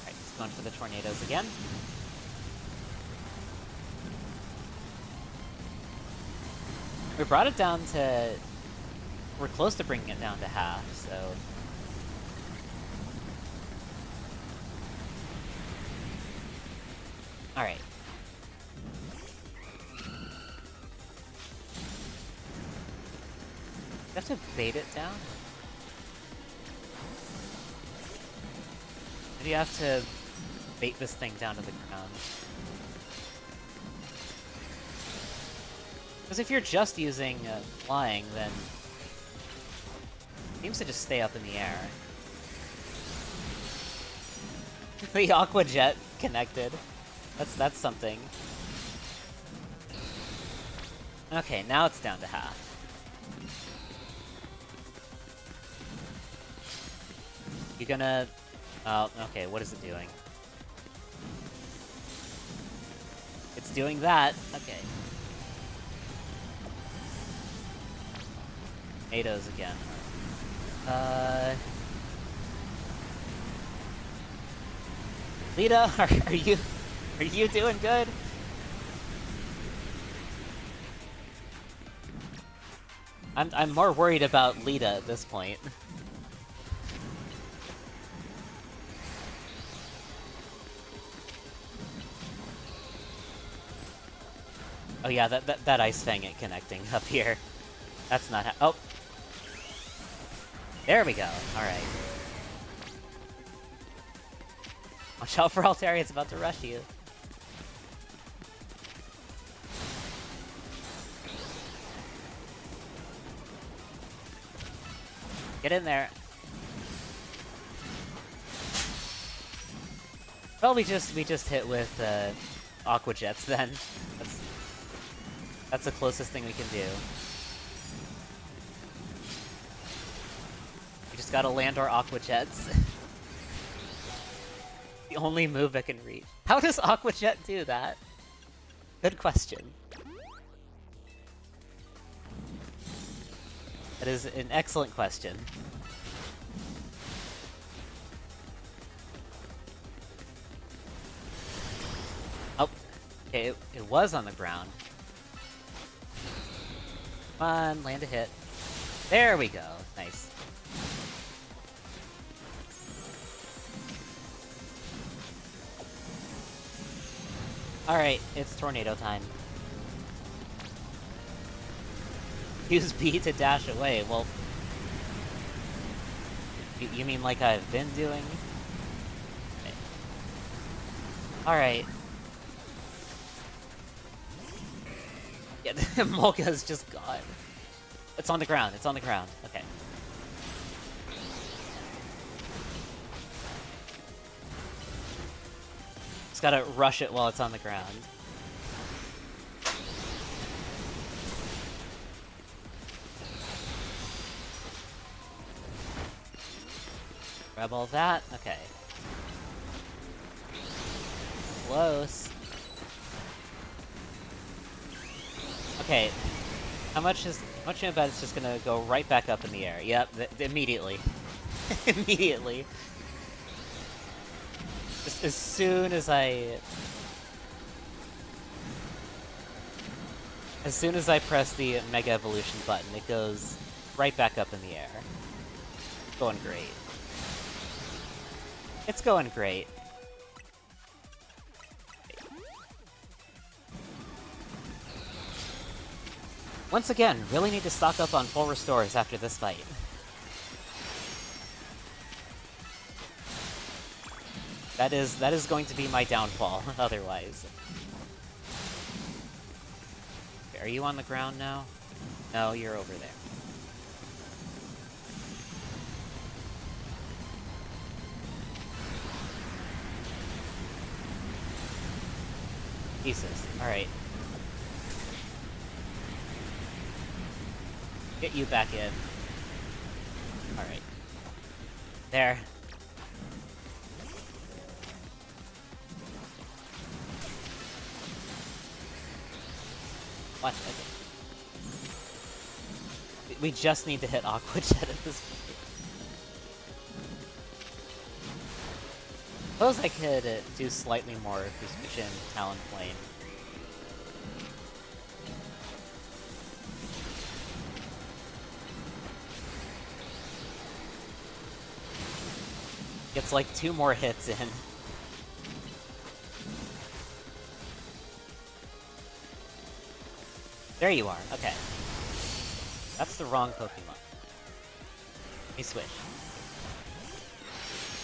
Alright, just going for the tornadoes again. We brought it down to... We're close to bringing it down to half, so... Alright. You have to bait it down? Or do you have to bait this thing down to the ground? Because if you're just using flying, then it seems to just stay up in the air. The Aqua Jet connected. That's something. Okay, now it's down to half. You gonna... Oh, okay, what is it doing? It's doing that. Okay. Tornadoes again. Lita, are you doing good? I'm more worried about Lita at this point. Oh yeah, that Ice Fang it connecting up here. That's not oh. There we go. Alright. Watch out for Altaria, it's about to rush you. Get in there. Well, we just hit with Aqua Jets then. That's the closest thing we can do. We just gotta land our Aqua Jets. The only move that can reach. How does Aqua Jet do that? Good question. That is an excellent question. Oh, okay, it was on the ground. Come on, land a hit. There we go. Nice. Alright, it's tornado time. Use B to dash away. Well, you mean like I've been doing? Okay. Alright. Yeah, Molga's just gone. It's on the ground, it's on the ground. Okay. Just gotta rush it while it's on the ground. Grab all that. Okay. Close. Okay, how much I bet it's just gonna go right back up in the air. Yep, immediately. Immediately. Just as soon as I press the Mega Evolution button, it goes right back up in the air. It's going great. It's going great. Once again, really need to stock up on full restores after this fight. That is going to be my downfall, otherwise. Okay, are you on the ground now? No, you're over there. Jesus. Alright. Get you back in. Alright. There. Watch it. We just need to hit Aqua Jet at this point. Suppose I could do slightly more Precision Talonflame. Gets like 2 more hits in. There you are, okay. That's the wrong Pokemon. Let me switch.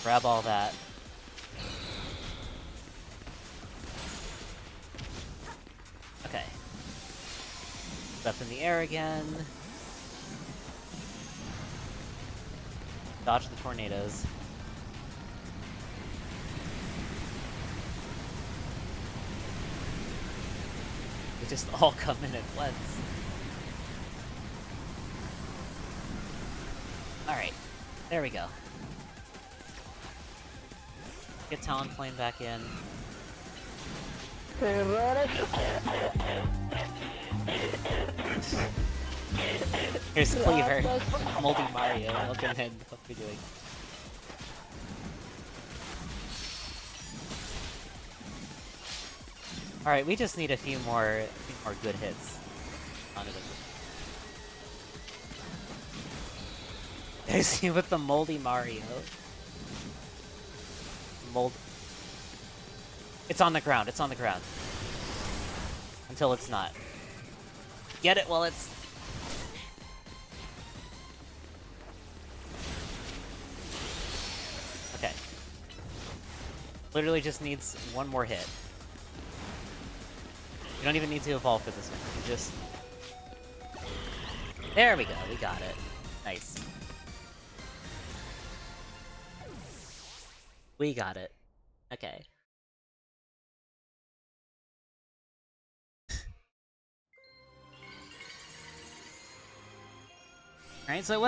Grab all that. Okay. Up in the air again. Dodge the tornadoes. They just all come in at once. Alright, there we go. Get Talonflame back in. Here's Cleaver. Moldy Mario. Welcome in. What are we doing? Alright, we just need a few more good hits onto them. There's you with the Moldy Mario. It's on the ground, it's on the ground. Until it's not. Get it while it's... Okay. Literally just needs one more hit. You don't even need to evolve for this one. You just... There we go, we got it. Nice. We got it. Okay. Alright, so it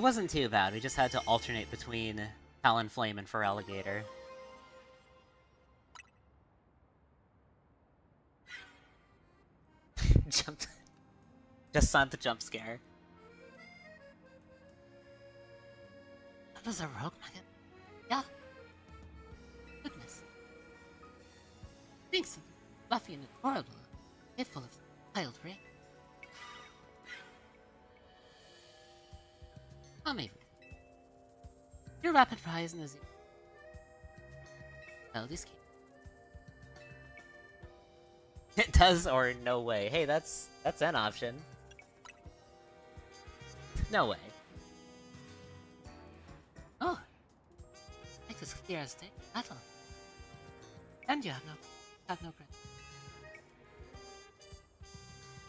wasn't too bad. We just had to alternate between Talonflame and Feraligatr. Jumped. Just saw the jump scare. That was a rogue nugget? Yeah. Goodness. Thanks, fluffy and adorable. It's full of child rain. Oh, maybe. Your rapid rise in the zoo. Well, this game. It does or no way. Hey, that's an option. No way. Oh. It is clear as day. Battle. And you have no breath.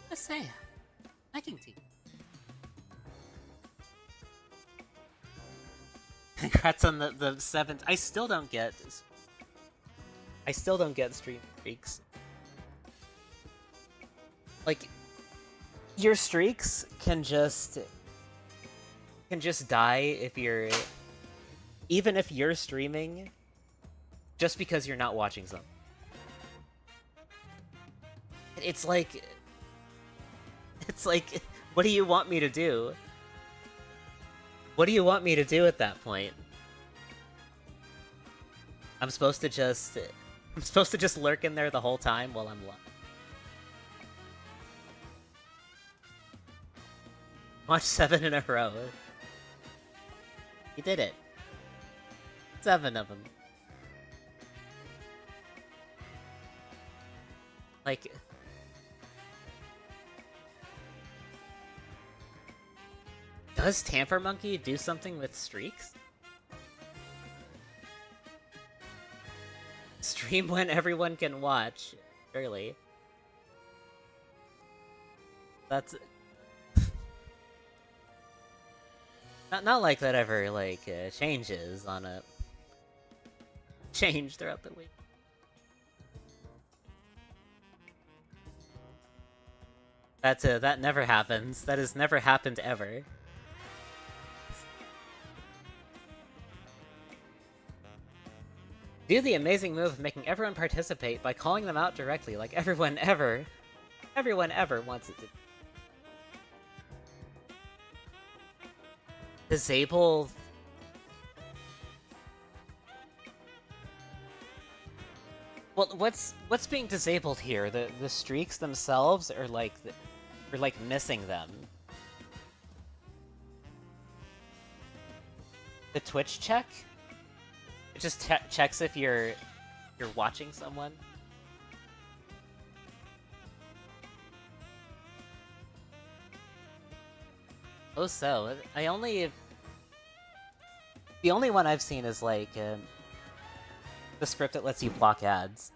Let's say, liking tea. Congrats on the 7th. I still don't get stream streaks. Like, your streaks can just die if you're... Even if you're streaming, just because you're not watching something. It's like... It's like, what do you want me to do? What do you want me to do at that point? I'm supposed to just... I'm supposed to just lurk in there the whole time while I'm live. Watch 7 in a row. You did it. 7 of them. Like... Does Tamper Monkey do something with streaks? Stream when everyone can watch. Surely. That's... not like that ever, like, changes on a... change throughout the week. That never happens. That has never happened ever. Do the amazing move of making everyone participate by calling them out directly, like everyone ever wants it to. Disable... Well, what's being disabled here? The streaks themselves, or like missing them? The Twitch check? It just checks if you're watching someone. Oh, so the only one I've seen is like the script that lets you block ads.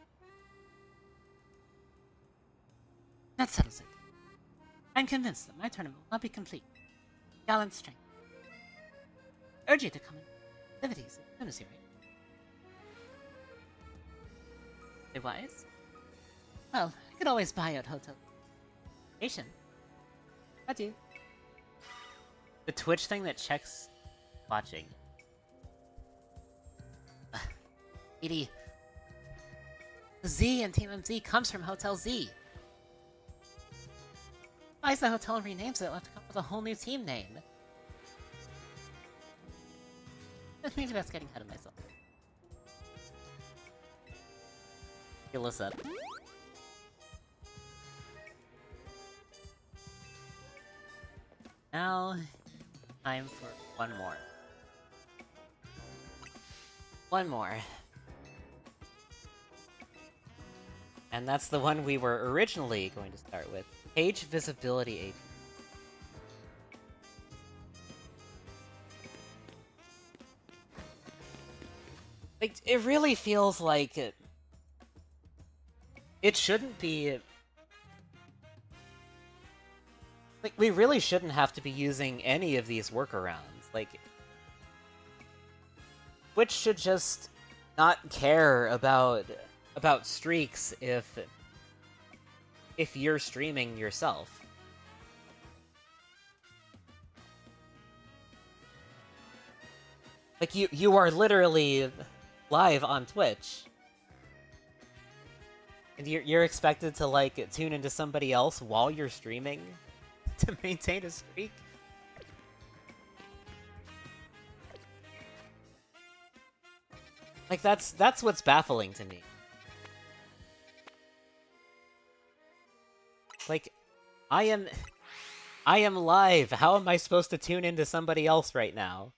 That settles it. I'm convinced that my tournament will not be complete. Gallant strength. Urge you to come in activities as soon as you're ready. Say wise? Well, I could always buy out hotel. Nation. Adieu. The Twitch thing that checks watching. Edie. The Z in Team MZ comes from Hotel Z. Buys the hotel and renames it, it'll have to come with a whole new team name. Maybe that's getting ahead of myself. Heal us up. Now, time for one more. One more. And that's the one we were originally going to start with. Page Visibility AD. Like, it really feels like it shouldn't be... Like, we really shouldn't have to be using any of these workarounds. Like, Twitch should just not care about streaks if you're streaming yourself. Like, you are literally live on Twitch. And you're expected to, like, tune into somebody else while you're streaming to maintain a streak? Like, that's what's baffling to me. Like, I am live. How am I supposed to tune into somebody else right now?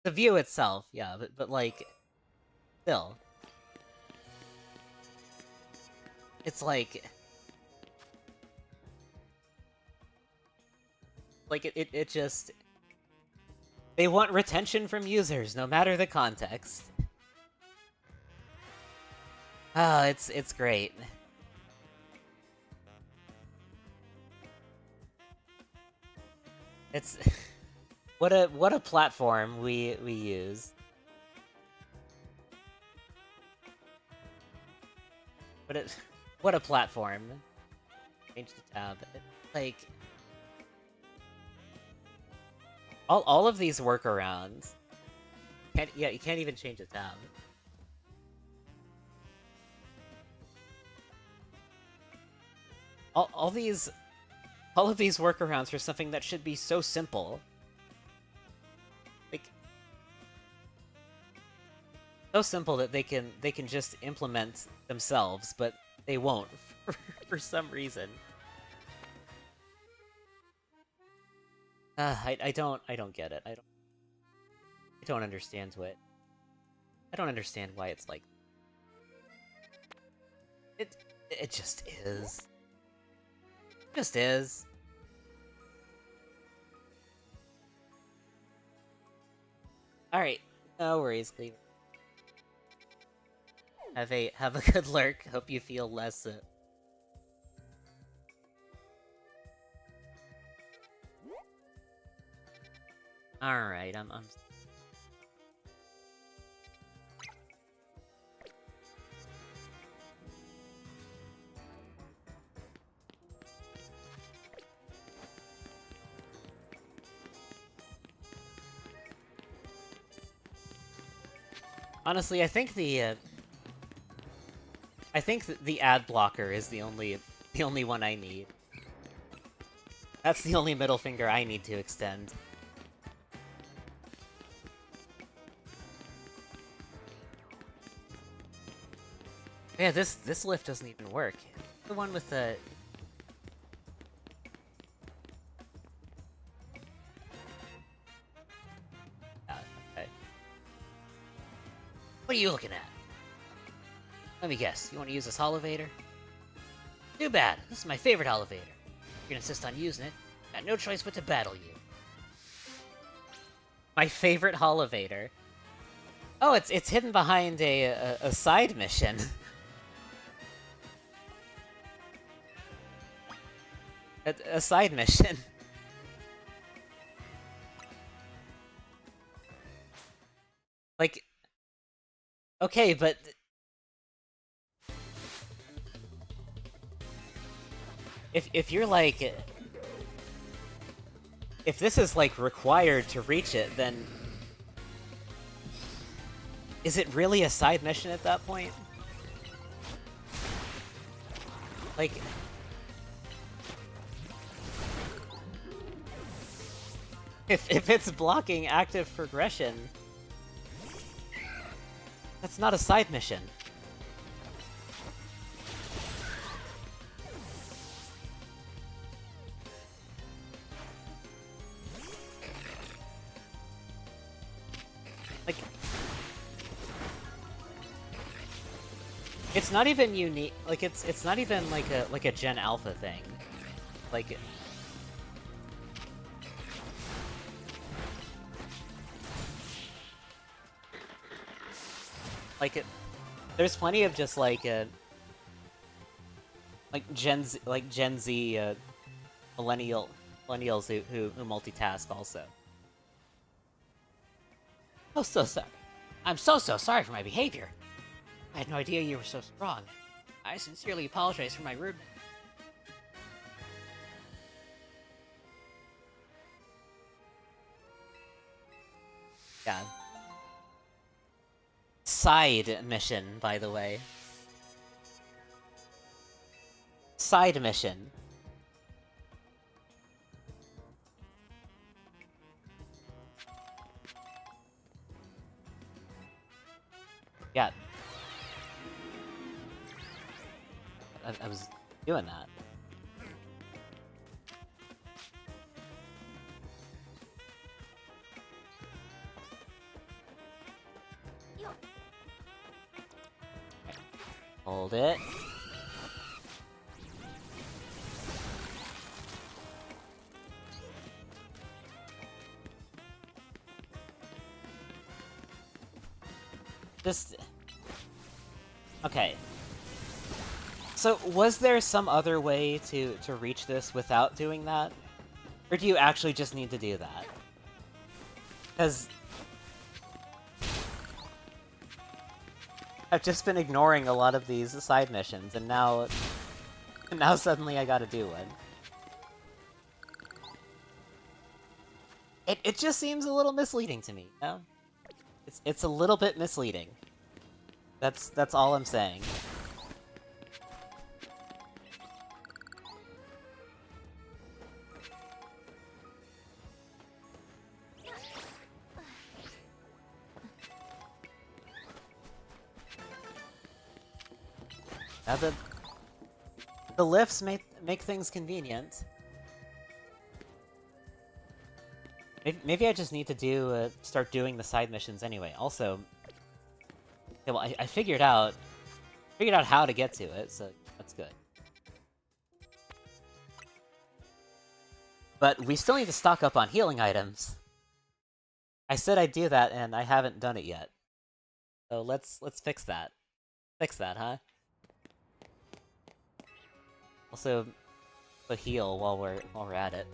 The view itself, yeah, but like, still. It's like it just... They want retention from users, no matter the context. Oh, it's great. It's... what a platform we use. What a platform. Change the tab. Like... All of these workarounds... you can't even change the tab. All of these workarounds for something that should be so simple. Like, so simple that they can just implement themselves, but they won't for some reason. I don't get it. I don't understand what. I don't understand why it's like. It just is. It just is. Alright, no worries, Cleaver. Have a good lurk. Hope you feel less Alright, I'm honestly, I think the ad blocker is the only one I need. That's the only middle finger I need to extend. Yeah, this lift doesn't even work. The one with the... okay. What are you looking at? Let me guess, you want to use this elevator? Too bad, this is my favorite elevator. If you're gonna insist on using it, I got no choice but to battle you. My favorite elevator. Oh, it's hidden behind a side mission. A side mission. Like, okay, but if you're like, if this is like required to reach it, then is it really a side mission at that point? Like, if it's blocking active progression, that's not a side mission. Like, it's not even unique. Like, it's not even like a Gen Alpha thing. Like, there's plenty of just like Gen Z, millennials who multitask also. Oh, so sorry. I'm so sorry for my behavior. I had no idea you were so strong. I sincerely apologize for my rudeness. Yeah. Side mission, by the way. Side mission. Yeah. I was doing that. Okay. Hold it. Just... okay. So, was there some other way to reach this without doing that? Or do you actually just need to do that? Because... I've just been ignoring a lot of these side missions, and now suddenly I gotta do one. It just seems a little misleading to me, you know? It's a little bit misleading. That's all I'm saying. Now the lifts make things convenient. Maybe I just need to start doing the side missions anyway. Also, yeah, well, I figured out how to get to it, so that's good. But we still need to stock up on healing items. I said I'd do that, and I haven't done it yet. So let's fix that. Fix that, huh? Also, put heal while we're at it.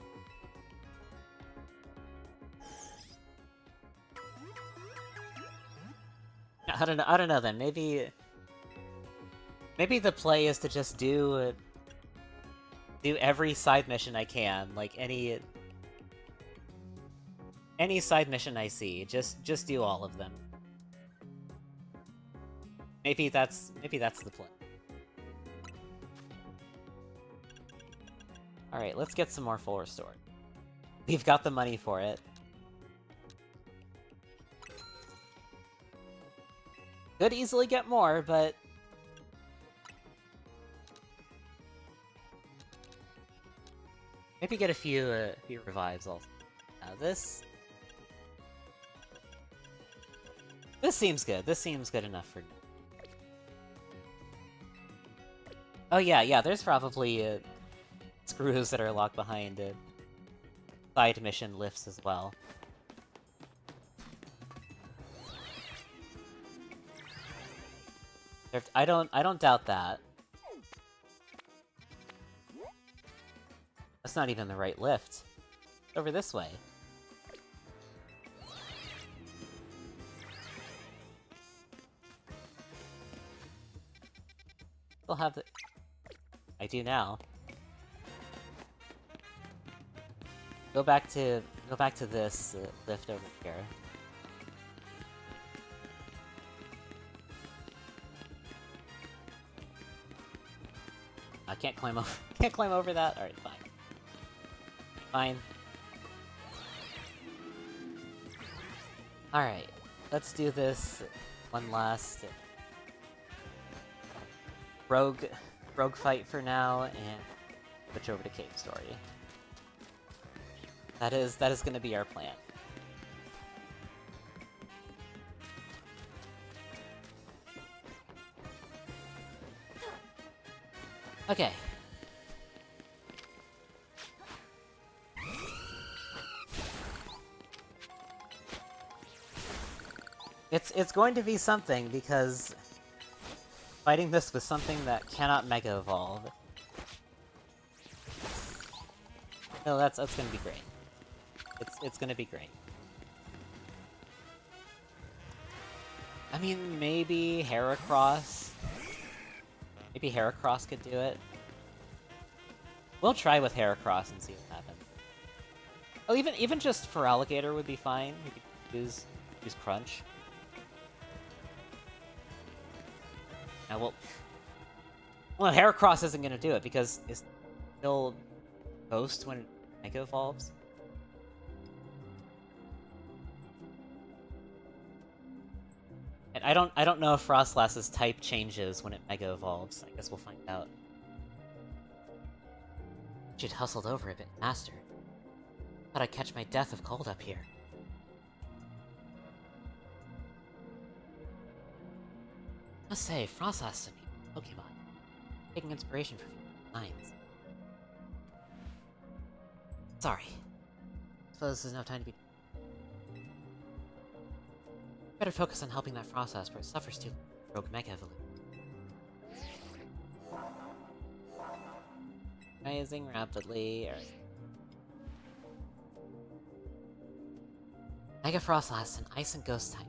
I don't know then. Maybe the play is to just do every side mission I can, like any side mission I see. Just do all of them. Maybe that's the plan. Alright, let's get some more full restore. We've got the money for it. Could easily get more, but... maybe get a few revives also. Now this seems good. This seems good enough for me. Oh yeah, there's probably screws that are locked behind side mission lifts as well. I don't doubt that. That's not even the right lift. Over this way. Still have the... I do now. Go back to this lift over here. I can't climb over. Can't climb over that. All right, fine. Fine. All right, let's do this one last rogue fight for now, and switch over to Cave Story. That is going to be our plan. Okay. It's going to be something, because fighting this with something that cannot Mega Evolve. No, that's gonna be great. It's gonna be great. I mean, maybe Heracross. Maybe Heracross could do it. We'll try with Heracross and see what happens. Oh, even just for Alligator would be fine. We could use Crunch. Now, well, Heracross isn't gonna do it because it's still Ghost when it Mega Evolves. And I don't know if Frostlass's type changes when it Mega Evolves. I guess we'll find out. You'd hustled over a bit, Master. Thought I'd catch my death of cold up here. I must say, Frostlass to me, Pokemon. Taking inspiration from minds. Sorry. Suppose there's no time to be... Better focus on helping that Frostlass, for it suffers too rogue Mega Evolution. Rising rapidly. Mega Frostlass and Ice and Ghost type.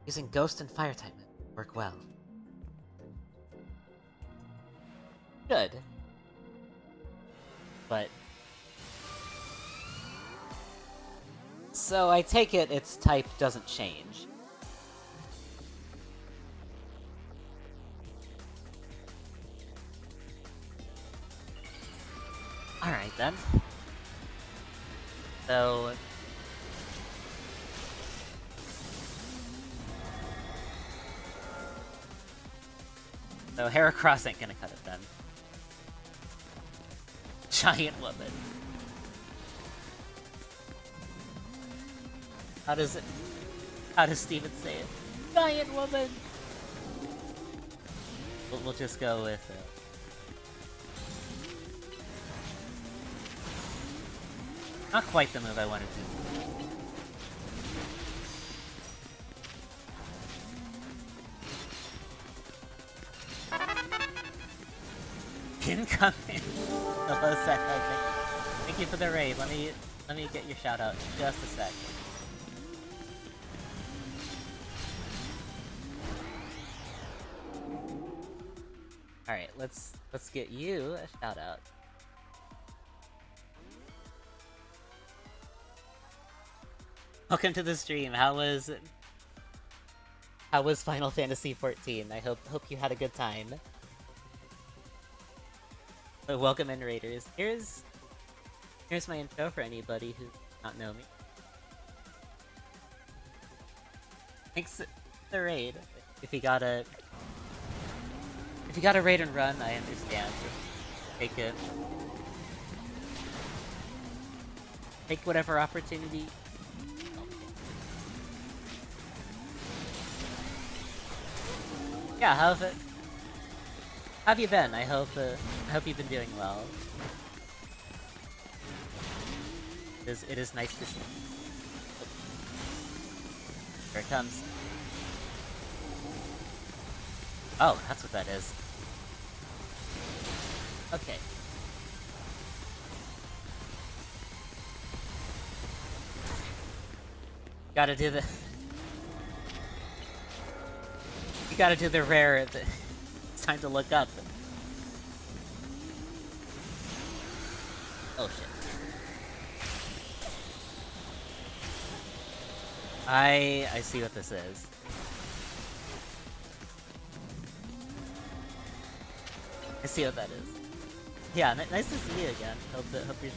Using Ghost and Fire type work well. Good. But... so I take it its type doesn't change. Alright then. So... So Heracross ain't gonna cut it then. Giant woman. How does Steven say it? Giant woman! We'll just go with not quite the move I wanted to. Incoming! Hello, Seth. Okay. Thank you for the raid. Let me get your shout out in just a sec. Alright, let's get you a shout out. Welcome to the stream. How was Final Fantasy XIV? I hope you had a good time. Welcome in, Raiders. Here's my intro for anybody who does not know me. Thanks for the raid. If you gotta raid and run, I understand. Take whatever opportunity. Yeah, how have you been? I hope you've been doing well. It is nice to see. Here it comes. Oh, that's what that is. Okay. Gotta do the... You gotta do the rare... It's time to look up. Oh shit. I see what this is. I see what that is. Yeah, nice to see you again. Hope you're...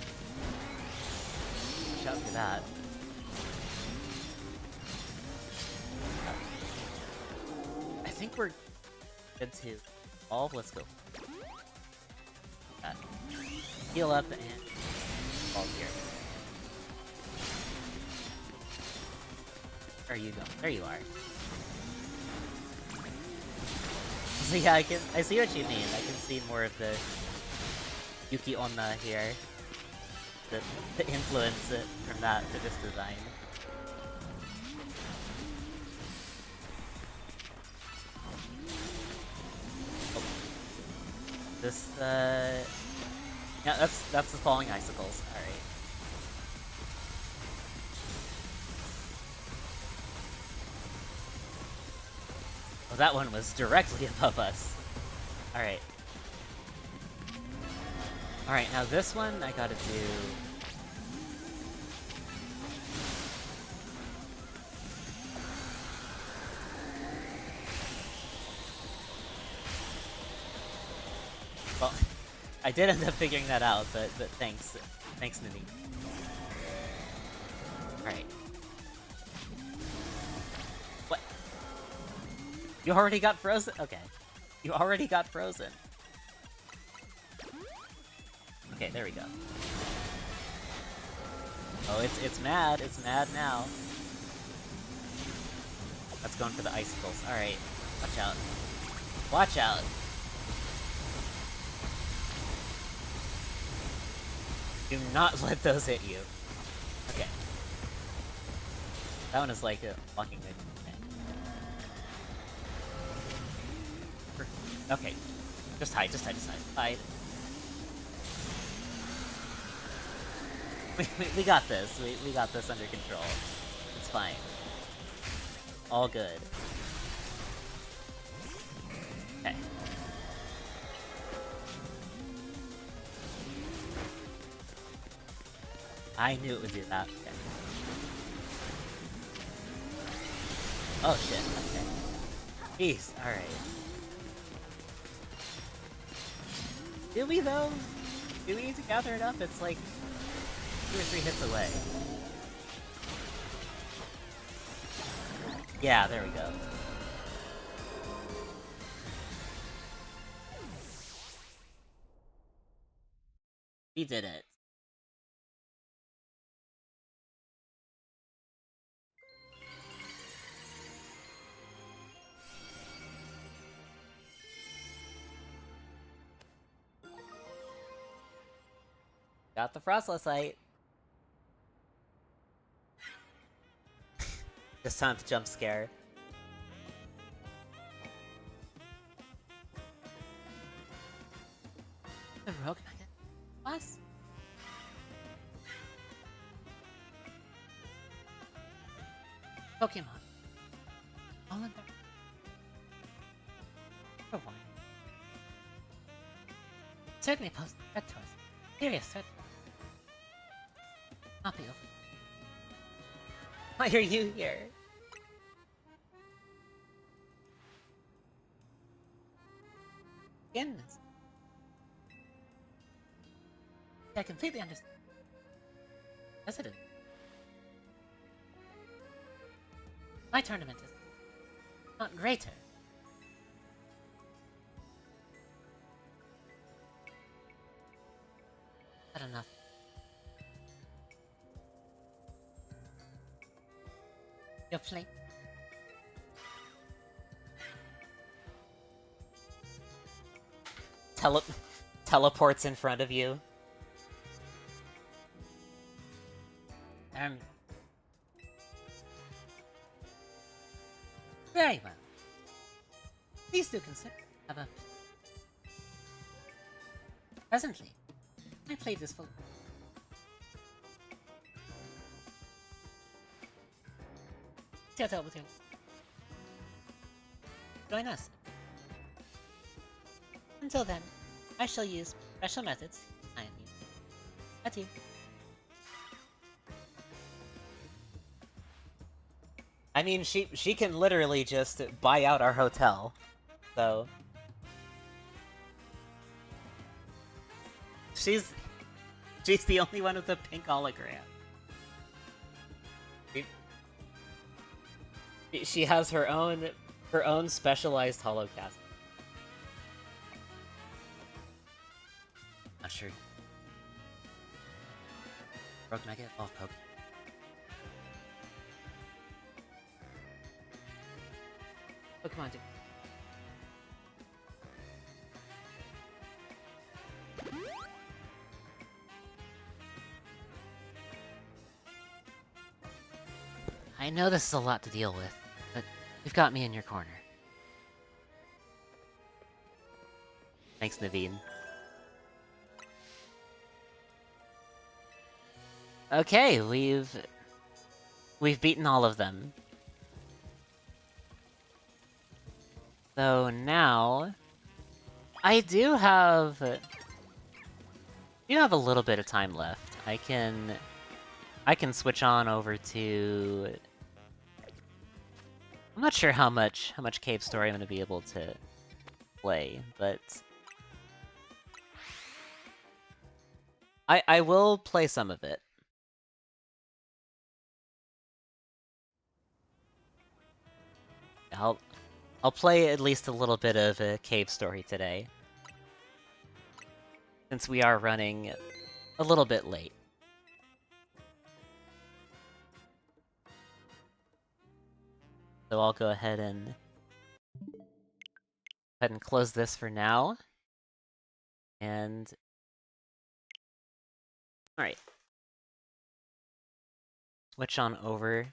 Shout for that. I think we're good to evolve. Let's go. Heal up and evolve here. Where are you going? There you are. So yeah, I see what you mean. I can see more of the Yuki Onna here. The influence from that to this design. Oh. This yeah, that's the falling icicles. Alright. Oh, that one was directly above us. Alright. Alright, now this one I gotta do... Well, I did end up figuring that out, but thanks. Thanks, Nini. Alright. What? You already got frozen? Okay. You already got frozen. Okay, there we go. Oh, it's mad. It's mad now. That's going for the icicles. Alright. Watch out. Watch out! Do not let those hit you. Okay. That one is like blocking me. Okay. Just hide, just hide, just hide. Hide. We got this. We got this under control. It's fine. All good. Okay. I knew it would do that. Okay. Oh shit, okay. Jeez, alright. Do we though? Do we need to gather it up? It's like 2 or 3 hits away. Yeah, there we go. We did it. Got the Frostlocyte. Just time to jump scare. The rogue magnet? Plus? Pokemon. All in there. For one. Certainly pose a threat to us. Serious threat. Not be over. Why are you here? Goodness. I completely understand. President. My tournament is not greater. Not enough. Your plate. Teleports in front of you. Very well. Please do consider have a. Presently, my plate is full. Settle with you. Join us. Until then, I shall use special methods. I am you. Adieu. I mean, she can literally just buy out our hotel, so she's the only one with a pink hologram. She has her own specialized holocast. Not sure. Rogue Magnet off Poke. Pokemon do. I know this is a lot to deal with, but you've got me in your corner. Thanks, Naveen. Okay, we've beaten all of them. So now I do have a little bit of time left. I can switch on over to. I'm not sure how much Cave Story I'm going to be able to play, but I will play some of it. I'll play at least a little bit of a Cave Story today, since we are running a little bit late. So I'll go ahead and close this for now. And all right, switch on over